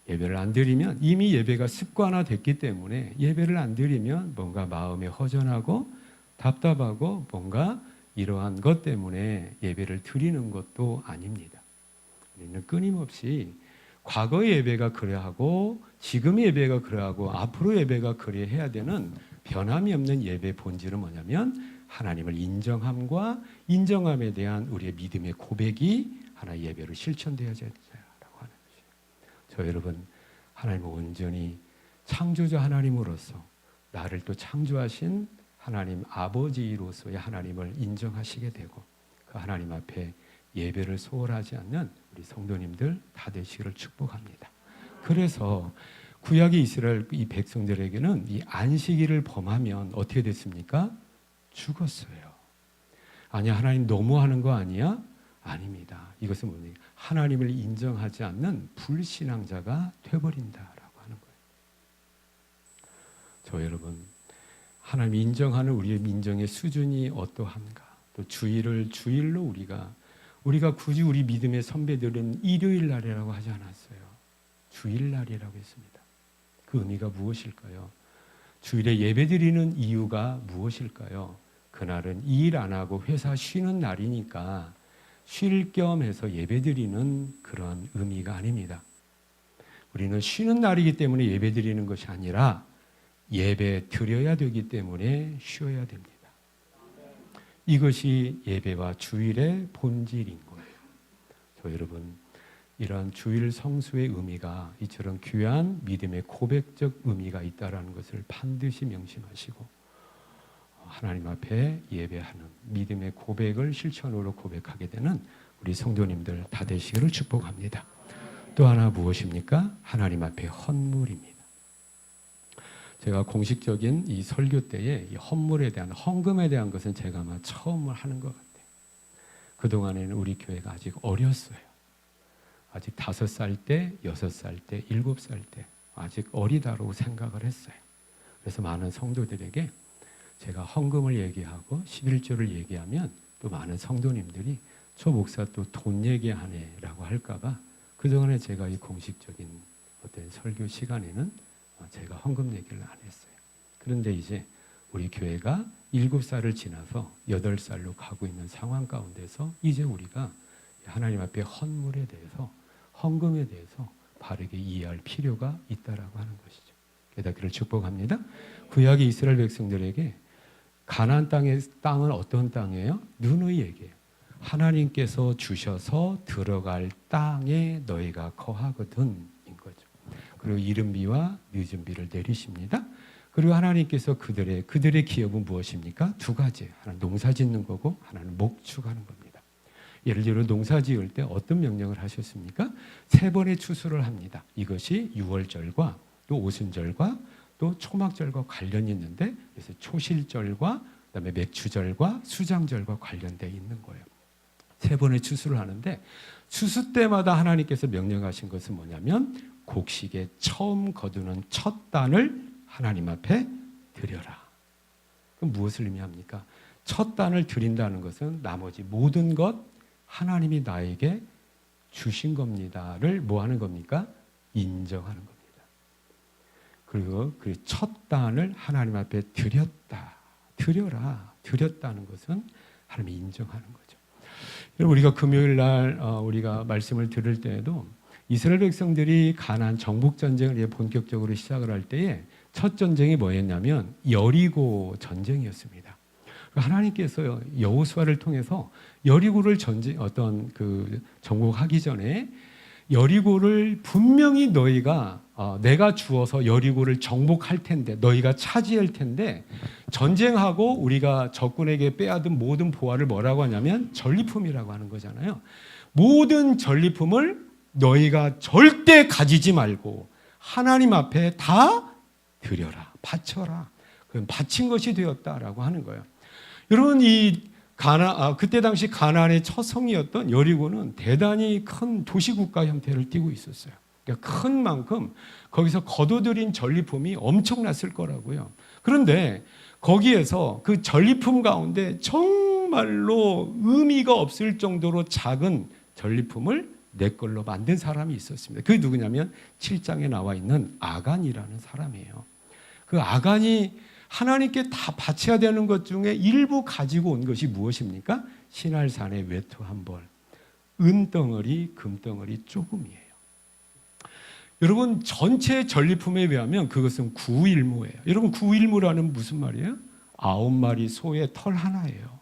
[SPEAKER 3] 예배를 안 드리면, 이미 예배가 습관화됐기 때문에 예배를 안 드리면 뭔가 마음이 허전하고 답답하고 뭔가 이러한 것 때문에 예배를 드리는 것도 아닙니다. 우리는 끊임없이 과거의 예배가 그래야 하고 지금의 예배가 그래야 하고 앞으로 예배가 그래야 해야 되는 변함이 없는 예배의 본질은 뭐냐면 하나님을 인정함과 인정함에 대한 우리의 믿음의 고백이 하나의 예배로 실천되어져야 된다고 하는 것이에요. 저 여러분, 하나님은 온전히 창조자 하나님으로서 나를 또 창조하신 하나님 아버지로서의 하나님을 인정하시게 되고 그 하나님 앞에 예배를 소홀하지 않는 우리 성도님들 다 되시기를 축복합니다. 그래서 구약의 이스라엘 이 백성들에게는 이 안식일을 범하면 어떻게 됐습니까? 죽었어요. 아니야, 하나님 너무하는 거 아니야? 아닙니다. 이것은 뭡니까? 하나님을 인정하지 않는 불신앙자가 되어버린다라고 하는 거예요. 저 여러분, 하나님 인정하는 우리의 민정의 수준이 어떠한가? 또 주일을 주일로 우리가 굳이 우리 믿음의 선배들은 일요일 날이라고 하지 않았어요. 주일 날이라고 했습니다. 그 의미가 무엇일까요? 주일에 예배드리는 이유가 무엇일까요? 그날은 일 안 하고 회사 쉬는 날이니까 쉴 겸 해서 예배드리는 그런 의미가 아닙니다. 우리는 쉬는 날이기 때문에 예배드리는 것이 아니라 예배 드려야 되기 때문에 쉬어야 됩니다. 이것이 예배와 주일의 본질인 거예요. 저 여러분, 이러한 주일 성수의 의미가 이처럼 귀한 믿음의 고백적 의미가 있다는 것을 반드시 명심하시고 하나님 앞에 예배하는 믿음의 고백을 실천으로 고백하게 되는 우리 성도님들 다 되시기를 축복합니다. 또 하나 무엇입니까? 하나님 앞에 헌물입니다. 제가 공식적인 이 설교 때에 이 헌물에 대한, 헌금에 대한 것은 제가 아마 처음 하는 것 같아요. 그동안에는 우리 교회가 아직 어렸어요. 아직 5살 때, 6살 때, 7살 때 아직 어리다라고 생각을 했어요. 그래서 많은 성도들에게 제가 헌금을 얘기하고 11조를 얘기하면 또 많은 성도님들이 저 목사 또 돈 얘기하네 라고 할까봐 그동안에 제가 이 공식적인 어떤 설교 시간에는 제가 헌금 얘기를 안 했어요. 그런데 이제 우리 교회가 7살을 지나서 8살로 가고 있는 상황 가운데서 이제 우리가 하나님 앞에 헌물에 대해서, 헌금에 대해서 바르게 이해할 필요가 있다라고 하는 것이죠. 깨닫기를 축복합니다. 구약의 이스라엘 백성들에게 가나안 땅은 어떤 땅이에요? 누누이에게 하나님께서 주셔서 들어갈 땅에 너희가 거하거든 인 거죠. 그리고 이른비와 늦은비를 내리십니다. 그리고 하나님께서 그들의 기업은 무엇입니까? 두 가지. 하나는 농사 짓는 거고 하나는 목축하는 겁니다. 예를 들어 농사 지을 때 어떤 명령을 하셨습니까? 3번의 추수를 합니다. 이것이 유월절과 또 오순절과 또 초막절과 관련이 있는데, 그래서 초실절과 그다음에 맥추절과 수장절과 관련되어 있는 거예요. 3번의 추수를 하는데 추수 때마다 하나님께서 명령하신 것은 뭐냐면 곡식의 처음 거두는 첫 단을 하나님 앞에 드려라. 그럼 무엇을 의미합니까? 첫 단을 드린다는 것은 나머지 모든 것 하나님이 나에게 주신 겁니다를 뭐 하는 겁니까? 인정하는 겁니다. 그리고 그 첫 단을 하나님 앞에 드렸다는 것은 하나님이 인정하는 거죠. 여러분, 우리가 금요일 날 우리가 말씀을 들을 때에도 이스라엘 백성들이 가나안 정복 전쟁을 본격적으로 시작을 할 때에 첫 전쟁이 뭐였냐면 여리고 전쟁이었습니다. 하나님께서 여호수아를 통해서 여리고를 정복하기 전에 여리고를 분명히 너희가 내가 주어서 여리고를 정복할 텐데, 너희가 차지할 텐데, 전쟁하고 우리가 적군에게 빼앗은 모든 보화를 뭐라고 하냐면 전리품이라고 하는 거잖아요. 모든 전리품을 너희가 절대 가지지 말고 하나님 앞에 다 드려라, 바쳐라. 그건 바친 것이 되었다라고 하는 거예요. 여러분, 그때 당시 가나안의 첫 성이었던 여리고는 대단히 큰 도시국가 형태를 띠고 있었어요. 그러니까 큰 만큼 거기서 거둬들인 전리품이 엄청났을 거라고요. 그런데 거기에서 그 전리품 가운데 정말로 의미가 없을 정도로 작은 전리품을 내 걸로 만든 사람이 있었습니다. 그게 누구냐면 7장에 나와 있는 아간이라는 사람이에요. 그 아간이 하나님께 다 바쳐야 되는 것 중에 일부 가지고 온 것이 무엇입니까? 신할산의 외투 한 벌, 은덩어리, 금덩어리 조금이에요. 여러분, 전체 전리품에 비하면 그것은 구일무예요. 여러분, 구일무라는 무슨 말이에요? 9마리 소의 털 하나예요.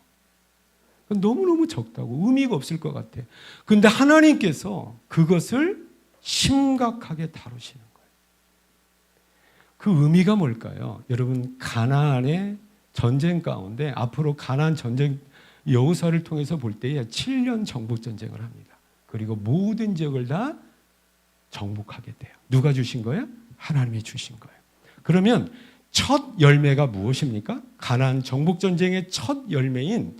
[SPEAKER 3] 너무너무 적다고, 의미가 없을 것 같아. 그런데 하나님께서 그것을 심각하게 다루시는 거예요. 그 의미가 뭘까요? 여러분, 가나안의 전쟁 가운데 앞으로 가나안 전쟁 여호수아를 통해서 볼 때에 7년 정복 전쟁을 합니다. 그리고 모든 지역을 다 정복하게 돼요. 누가 주신 거예요? 하나님이 주신 거예요. 그러면 첫 열매가 무엇입니까? 가나안 정복 전쟁의 첫 열매인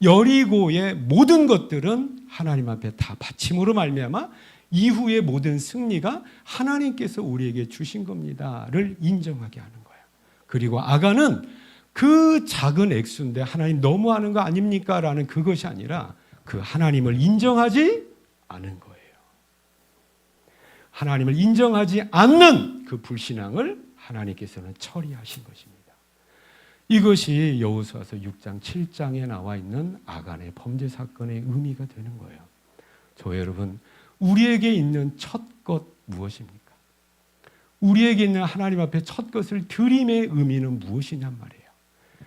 [SPEAKER 3] 여리고의 모든 것들은 하나님 앞에 다 바침으로 말미암아 이후의 모든 승리가 하나님께서 우리에게 주신 겁니다를 인정하게 하는 거예요. 그리고 아간은 그 작은 액수인데 하나님 너무하는 거 아닙니까? 라는 그것이 아니라 그 하나님을 인정하지 않은 거예요. 하나님을 인정하지 않는 그 불신앙을 하나님께서는 처리하신 것입니다. 이것이 여호수아서 6장 7장에 나와 있는 아간의 범죄 사건의 의미가 되는 거예요. 저 여러분, 우리에게 있는 첫 것 무엇입니까? 우리에게 있는 하나님 앞에 첫 것을 드림의 의미는 무엇이냔 말이에요.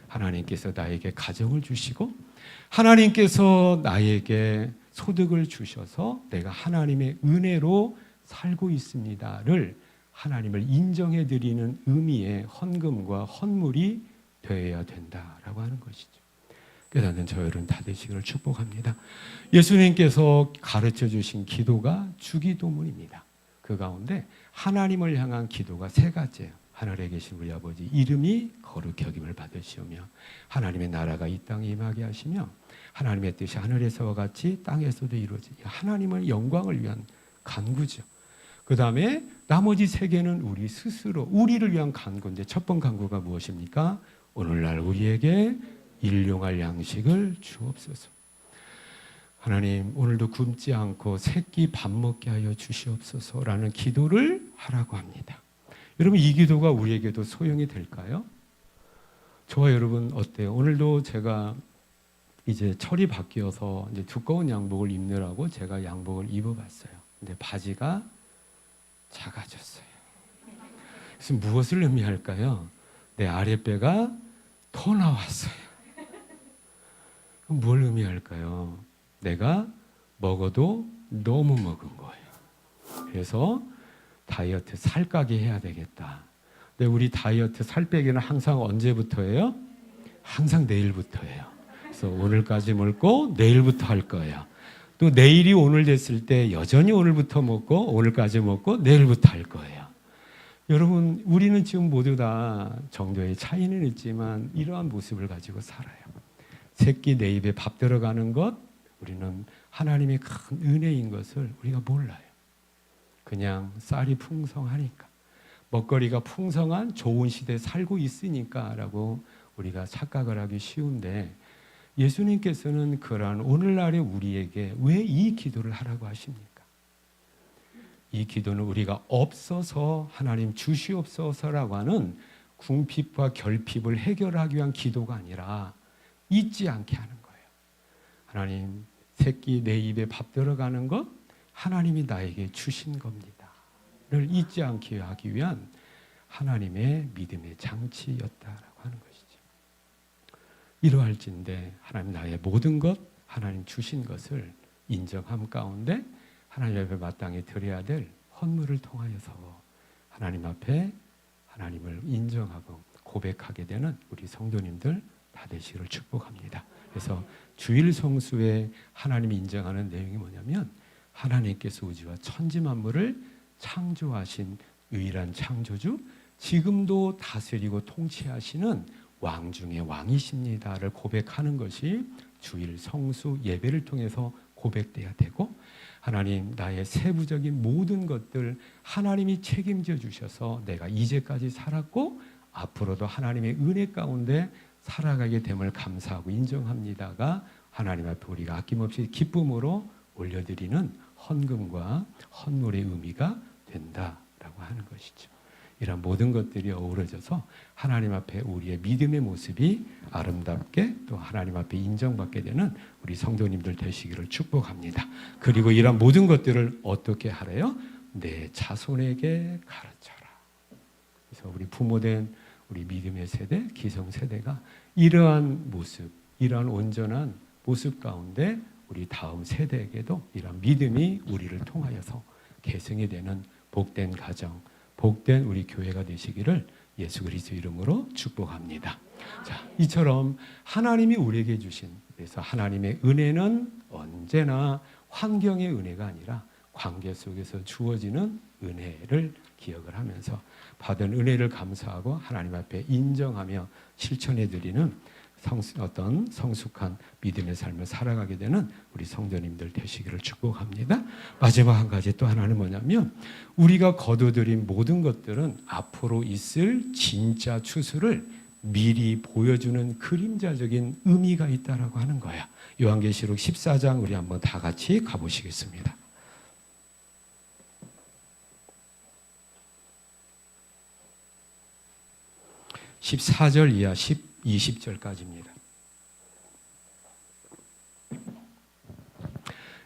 [SPEAKER 3] 하나님께서 나에게 가정을 주시고 하나님께서 나에게 소득을 주셔서 내가 하나님의 은혜로 살고 있습니다를 하나님을 인정해 드리는 의미의 헌금과 헌물이 되어야 된다라고 하는 것이죠. 깨닫는 저 여러분 다 되시기를 축복합니다. 예수님께서 가르쳐 주신 기도가 주기도문입니다. 그 가운데 하나님을 향한 기도가 3가지예요. 하늘에 계신 우리 아버지 이름이 거룩히 여김을 받으시오며 하나님의 나라가 이 땅에 임하게 하시며 하나님의 뜻이 하늘에서와 같이 땅에서도 이루어지게 하나님의 영광을 위한 간구죠. 그 다음에 나머지 3개는 우리 스스로 우리를 위한 간구인데 첫 번 간구가 무엇입니까? 오늘날 우리에게 일용할 양식을 주옵소서. 하나님, 오늘도 굶지 않고 새끼 밥 먹게 하여 주시옵소서라는 기도를 하라고 합니다. 여러분, 이 기도가 우리에게도 소용이 될까요? 저와 여러분 어때요? 오늘도 제가 이제 철이 바뀌어서 이제 두꺼운 양복을 입느라고 제가 양복을 입어봤어요. 근데 바지가 작아졌어요. 그래서 무엇을 의미할까요? 내 아랫배가 더 나왔어요. 뭘 의미할까요? 내가 먹어도 너무 먹은 거예요. 그래서 다이어트 살까기 해야 되겠다. 근데 우리 다이어트 살 빼기는 항상 언제부터예요? 항상 내일부터예요. 그래서 오늘까지 먹고 내일부터 할 거예요. 또 내일이 오늘 됐을 때 여전히 오늘부터 먹고 오늘까지 먹고 내일부터 할 거예요. 여러분, 우리는 지금 모두 다 정도의 차이는 있지만 이러한 모습을 가지고 살아요. 새끼 내 입에 밥 들어가는 것, 우리는 하나님의 큰 은혜인 것을 우리가 몰라요. 그냥 쌀이 풍성하니까, 먹거리가 풍성한 좋은 시대에 살고 있으니까라고 우리가 착각을 하기 쉬운데 예수님께서는 그러한 오늘날의 우리에게 왜 이 기도를 하라고 하십니까? 이 기도는 우리가 없어서 하나님 주시옵소서라고 하는 궁핍과 결핍을 해결하기 위한 기도가 아니라 잊지 않게 하는 거예요. 하나님, 새끼 내 입에 밥 들어가는 것 하나님이 나에게 주신 겁니다. 를 잊지 않게 하기 위한 하나님의 믿음의 장치였다라고 하는 것이죠. 이러할진대 하나님 나의 모든 것 하나님 주신 것을 인정함 가운데 하나님 앞에 마땅히 드려야 될 헌물을 통하여서 하나님 앞에 하나님을 인정하고 고백하게 되는 우리 성도님들 다 되시기를 축복합니다. 그래서 주일 성수에 하나님이 인정하는 내용이 뭐냐면 하나님께서 우주와 천지 만물을 창조하신 유일한 창조주, 지금도 다스리고 통치하시는 왕 중의 왕이십니다를 고백하는 것이 주일 성수 예배를 통해서 고백돼야 되고, 하나님 나의 세부적인 모든 것들 하나님이 책임져 주셔서 내가 이제까지 살았고 앞으로도 하나님의 은혜 가운데 살아가게 됨을 감사하고 인정합니다가 하나님 앞에 우리가 아낌없이 기쁨으로 올려드리는 헌금과 헌물의 의미가 된다라고 하는 것이죠. 이런 모든 것들이 어우러져서 하나님 앞에 우리의 믿음의 모습이 아름답게 또 하나님 앞에 인정받게 되는 우리 성도님들 되시기를 축복합니다. 그리고 이런 모든 것들을 어떻게 하래요? 내 자손에게 가르쳐라. 그래서 우리 부모된 우리 믿음의 세대, 기성세대가 이러한 모습, 이러한 온전한 모습 가운데 우리 다음 세대에게도 이러한 믿음이 우리를 통하여서 계승이 되는 복된 가정, 복된 우리 교회가 되시기를 예수 그리스도 이름으로 축복합니다. 자, 이처럼 하나님이 우리에게 주신, 그래서 하나님의 은혜는 언제나 환경의 은혜가 아니라 관계 속에서 주어지는 은혜를 기억을 하면서 받은 은혜를 감사하고 하나님 앞에 인정하며 실천해드리는 어떤 성숙한 믿음의 삶을 살아가게 되는 우리 성도님들 되시기를 축복합니다. 마지막 한 가지 또 하나는 뭐냐면 우리가 거둬들인 모든 것들은 앞으로 있을 진짜 추수를 미리 보여주는 그림자적인 의미가 있다라고 하는 거야. 요한계시록 14장 우리 한번 다 같이 가보시겠습니다. 14절 이하 20절까지입니다.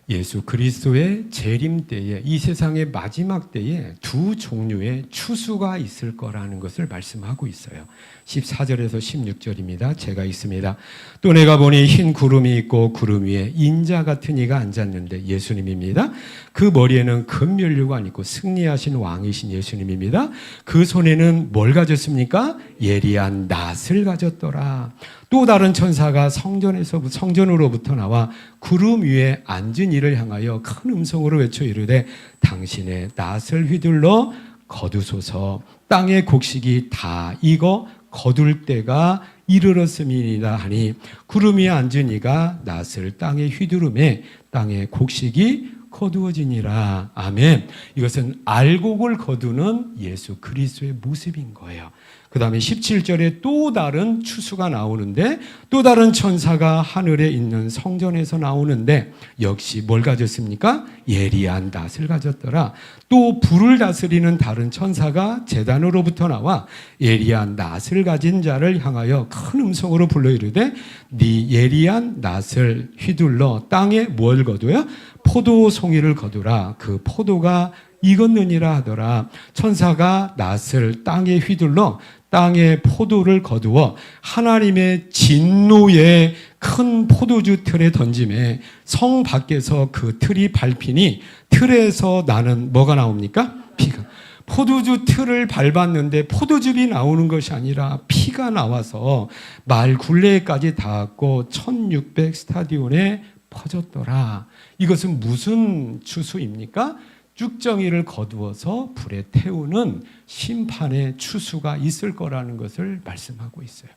[SPEAKER 3] 예수 그리스도의 재림 때에, 이 세상의 마지막 때에 두 종류의 추수가 있을 거라는 것을 말씀하고 있어요. 14절에서 16절입니다. 제가 있습니다. 또 내가 보니 흰 구름이 있고 구름 위에 인자 같은 이가 앉았는데 예수님입니다. 그 머리에는 금면류관 있고 승리하신 왕이신 예수님입니다. 그 손에는 뭘 가졌습니까? 예리한 낫을 가졌더라. 또 다른 천사가 성전으로부터 나와 구름 위에 앉은 이를 향하여 큰 음성으로 외쳐 이르되 당신의 낫을 휘둘러 거두소서. 땅의 곡식이 다 익어 거둘 때가 이르렀음이니이다 하니 구름 위에 앉은 이가 낫을 땅에 휘두르매 땅의 곡식이 거두어지니라. 아멘. 이것은 알곡을 거두는 예수 그리스도의 모습인 거예요. 그 다음에 17절에 또 다른 추수가 나오는데 또 다른 천사가 하늘에 있는 성전에서 나오는데 역시 뭘 가졌습니까? 예리한 낫을 가졌더라. 또 불을 다스리는 다른 천사가 제단으로부터 나와 예리한 낫을 가진 자를 향하여 큰 음성으로 불러 이르되 네 예리한 낫을 휘둘러 땅에 뭘 거두어? 포도 송이를 거두라. 그 포도가 익었느니라 하더라. 천사가 낫을 땅에 휘둘러 땅에 포도를 거두어 하나님의 진노의 큰 포도주 틀에 던짐에 성 밖에서 그 틀이 밟히니 틀에서 나는 뭐가 나옵니까? 피가. 포도주 틀을 밟았는데 포도즙이 나오는 것이 아니라 피가 나와서 말 굴레까지 닿았고 1600 스타디온에 퍼졌더라. 이것은 무슨 추수입니까? 쭉정이를 거두어서 불에 태우는 심판의 추수가 있을 거라는 것을 말씀하고 있어요.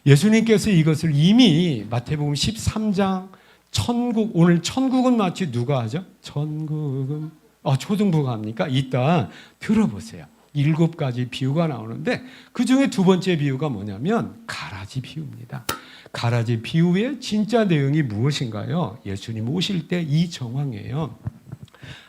[SPEAKER 3] 예수님께서 이것을 이미 마태복음 13장 천국, 오늘 천국은 마치 누가 하죠? 천국은 초등부가 합니까? 이따 들어보세요. 7가지 비유가 나오는데 그 중에 두 번째 비유가 뭐냐면 가라지 비유입니다. 가라지 비유의 진짜 내용이 무엇인가요? 예수님 오실 때 이 정황이에요.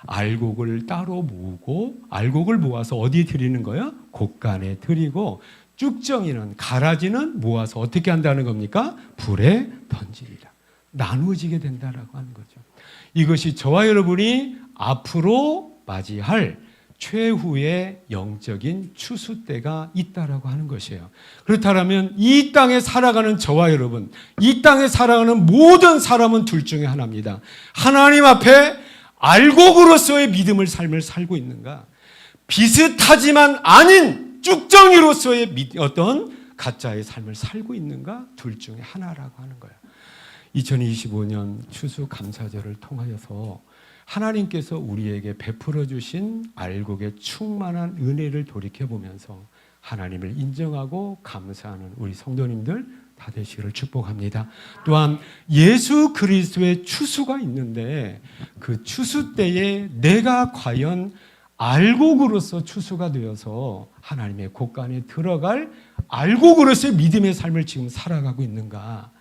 [SPEAKER 3] 알곡을 따로 모으고 알곡을 모아서 어디에 드리는 거예요? 곡간에 드리고 쭉정이는 가라지는 모아서 어떻게 한다는 겁니까? 불에 던지리라. 나누어지게 된다라고 하는 거죠. 이것이 저와 여러분이 앞으로 맞이할 최후의 영적인 추수 때가 있다라고 하는 것이에요. 그렇다면 이 땅에 살아가는 저와 여러분, 이 땅에 살아가는 모든 사람은 둘 중에 하나입니다. 하나님 앞에 알곡으로서의 믿음을 삶을 살고 있는가? 비슷하지만 아닌 쭉정이로서의 어떤 가짜의 삶을 살고 있는가? 둘 중에 하나라고 하는 거예요. 2025년 추수감사절을 통하여서 하나님께서 우리에게 베풀어 주신 알곡의 충만한 은혜를 돌이켜보면서 하나님을 인정하고 감사하는 우리 성도님들 다 되시기를 축복합니다. 또한 예수 그리스도의 추수가 있는데 그 추수 때에 내가 과연 알곡으로서 추수가 되어서 하나님의 곳간에 들어갈 알곡으로서의 믿음의 삶을 지금 살아가고 있는가?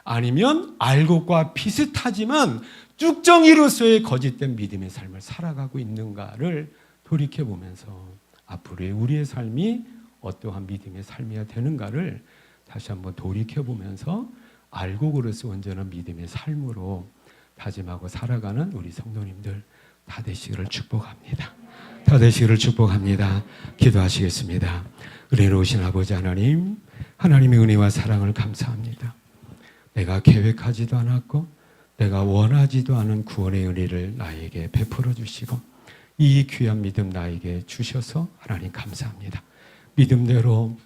[SPEAKER 3] 아니면 알곡과 비슷하지만 쭉정이로서의 거짓된 믿음의 삶을 살아가고 있는가를 돌이켜보면서 앞으로의 우리의 삶이 어떠한 믿음의 삶이어야 되는가를 다시 한번 돌이켜보면서 알곡으로서 온전한 믿음의 삶으로 다짐하고 살아가는 우리 성도님들 다 되시기를 축복합니다. 다 되시기를 축복합니다. 기도하시겠습니다. 은혜로우신 아버지 하나님, 하나님의 은혜와 사랑을 감사합니다. 내가 계획하지도 않았고 내가 원하지도 않은 구원의 은혜를 나에게 베풀어 주시고 이 귀한 믿음 나에게 주셔서 하나님 감사합니다. 믿음대로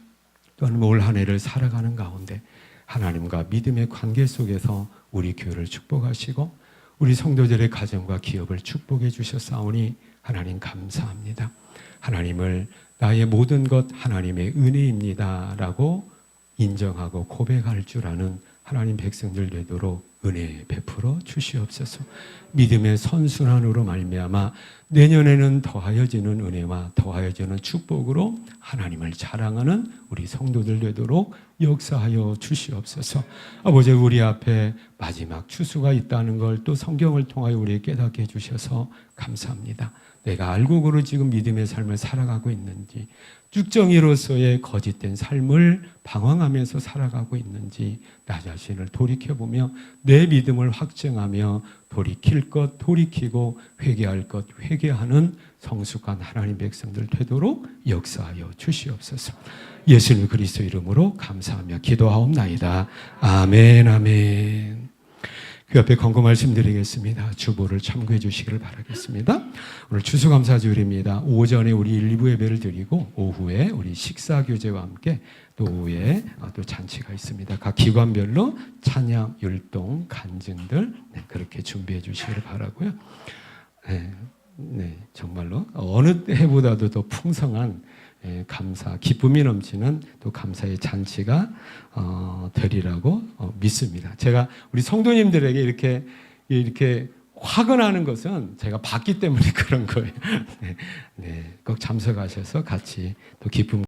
[SPEAKER 3] 또한 올 한 해를 살아가는 가운데 하나님과 믿음의 관계 속에서 우리 교회를 축복하시고 우리 성도들의 가정과 기업을 축복해 주셨사오니 하나님 감사합니다. 하나님을 나의 모든 것 하나님의 은혜입니다라고 인정하고 고백할 줄 아는 하나님 백성들 되도록 은혜 베풀어 주시옵소서. 믿음의 선순환으로 말미암아 내년에는 더하여지는 은혜와 더하여지는 축복으로 하나님을 자랑하는 우리 성도들 되도록 역사하여 주시옵소서. 아버지, 우리 앞에 마지막 추수가 있다는 걸 또 성경을 통하여 우리에게 깨닫게 해주셔서 감사합니다. 내가 알곡으로 지금 믿음의 삶을 살아가고 있는지, 쭉정이로서의 거짓된 삶을 방황하면서 살아가고 있는지 나 자신을 돌이켜보며 내 믿음을 확증하며 돌이킬 것 돌이키고 회개할 것 회개하는 성숙한 하나님 백성들 되도록 역사하여 주시옵소서. 예수님 그리스도 이름으로 감사하며 기도하옵나이다. 아멘, 아멘. 그 옆에 권고 말씀드리겠습니다. 주보를 참고해 주시기를 바라겠습니다. 오늘 추수감사주일입니다. 오전에 우리 일부 예배를 드리고 오후에 우리 식사교제와 함께 또 오후에 또 잔치가 있습니다. 각 기관별로 찬양, 율동, 간증들 그렇게 준비해 주시기를 바라고요. 네, 정말로 어느 해보다도 더 풍성한 감사, 기쁨이 넘치는 또 감사의 잔치가 되리라고 믿습니다. 제가 우리 성도님들에게 이렇게 화근하는 것은 제가 봤기 때문에 그런 거예요. 네, 꼭 참석하셔서 같이 또 기쁨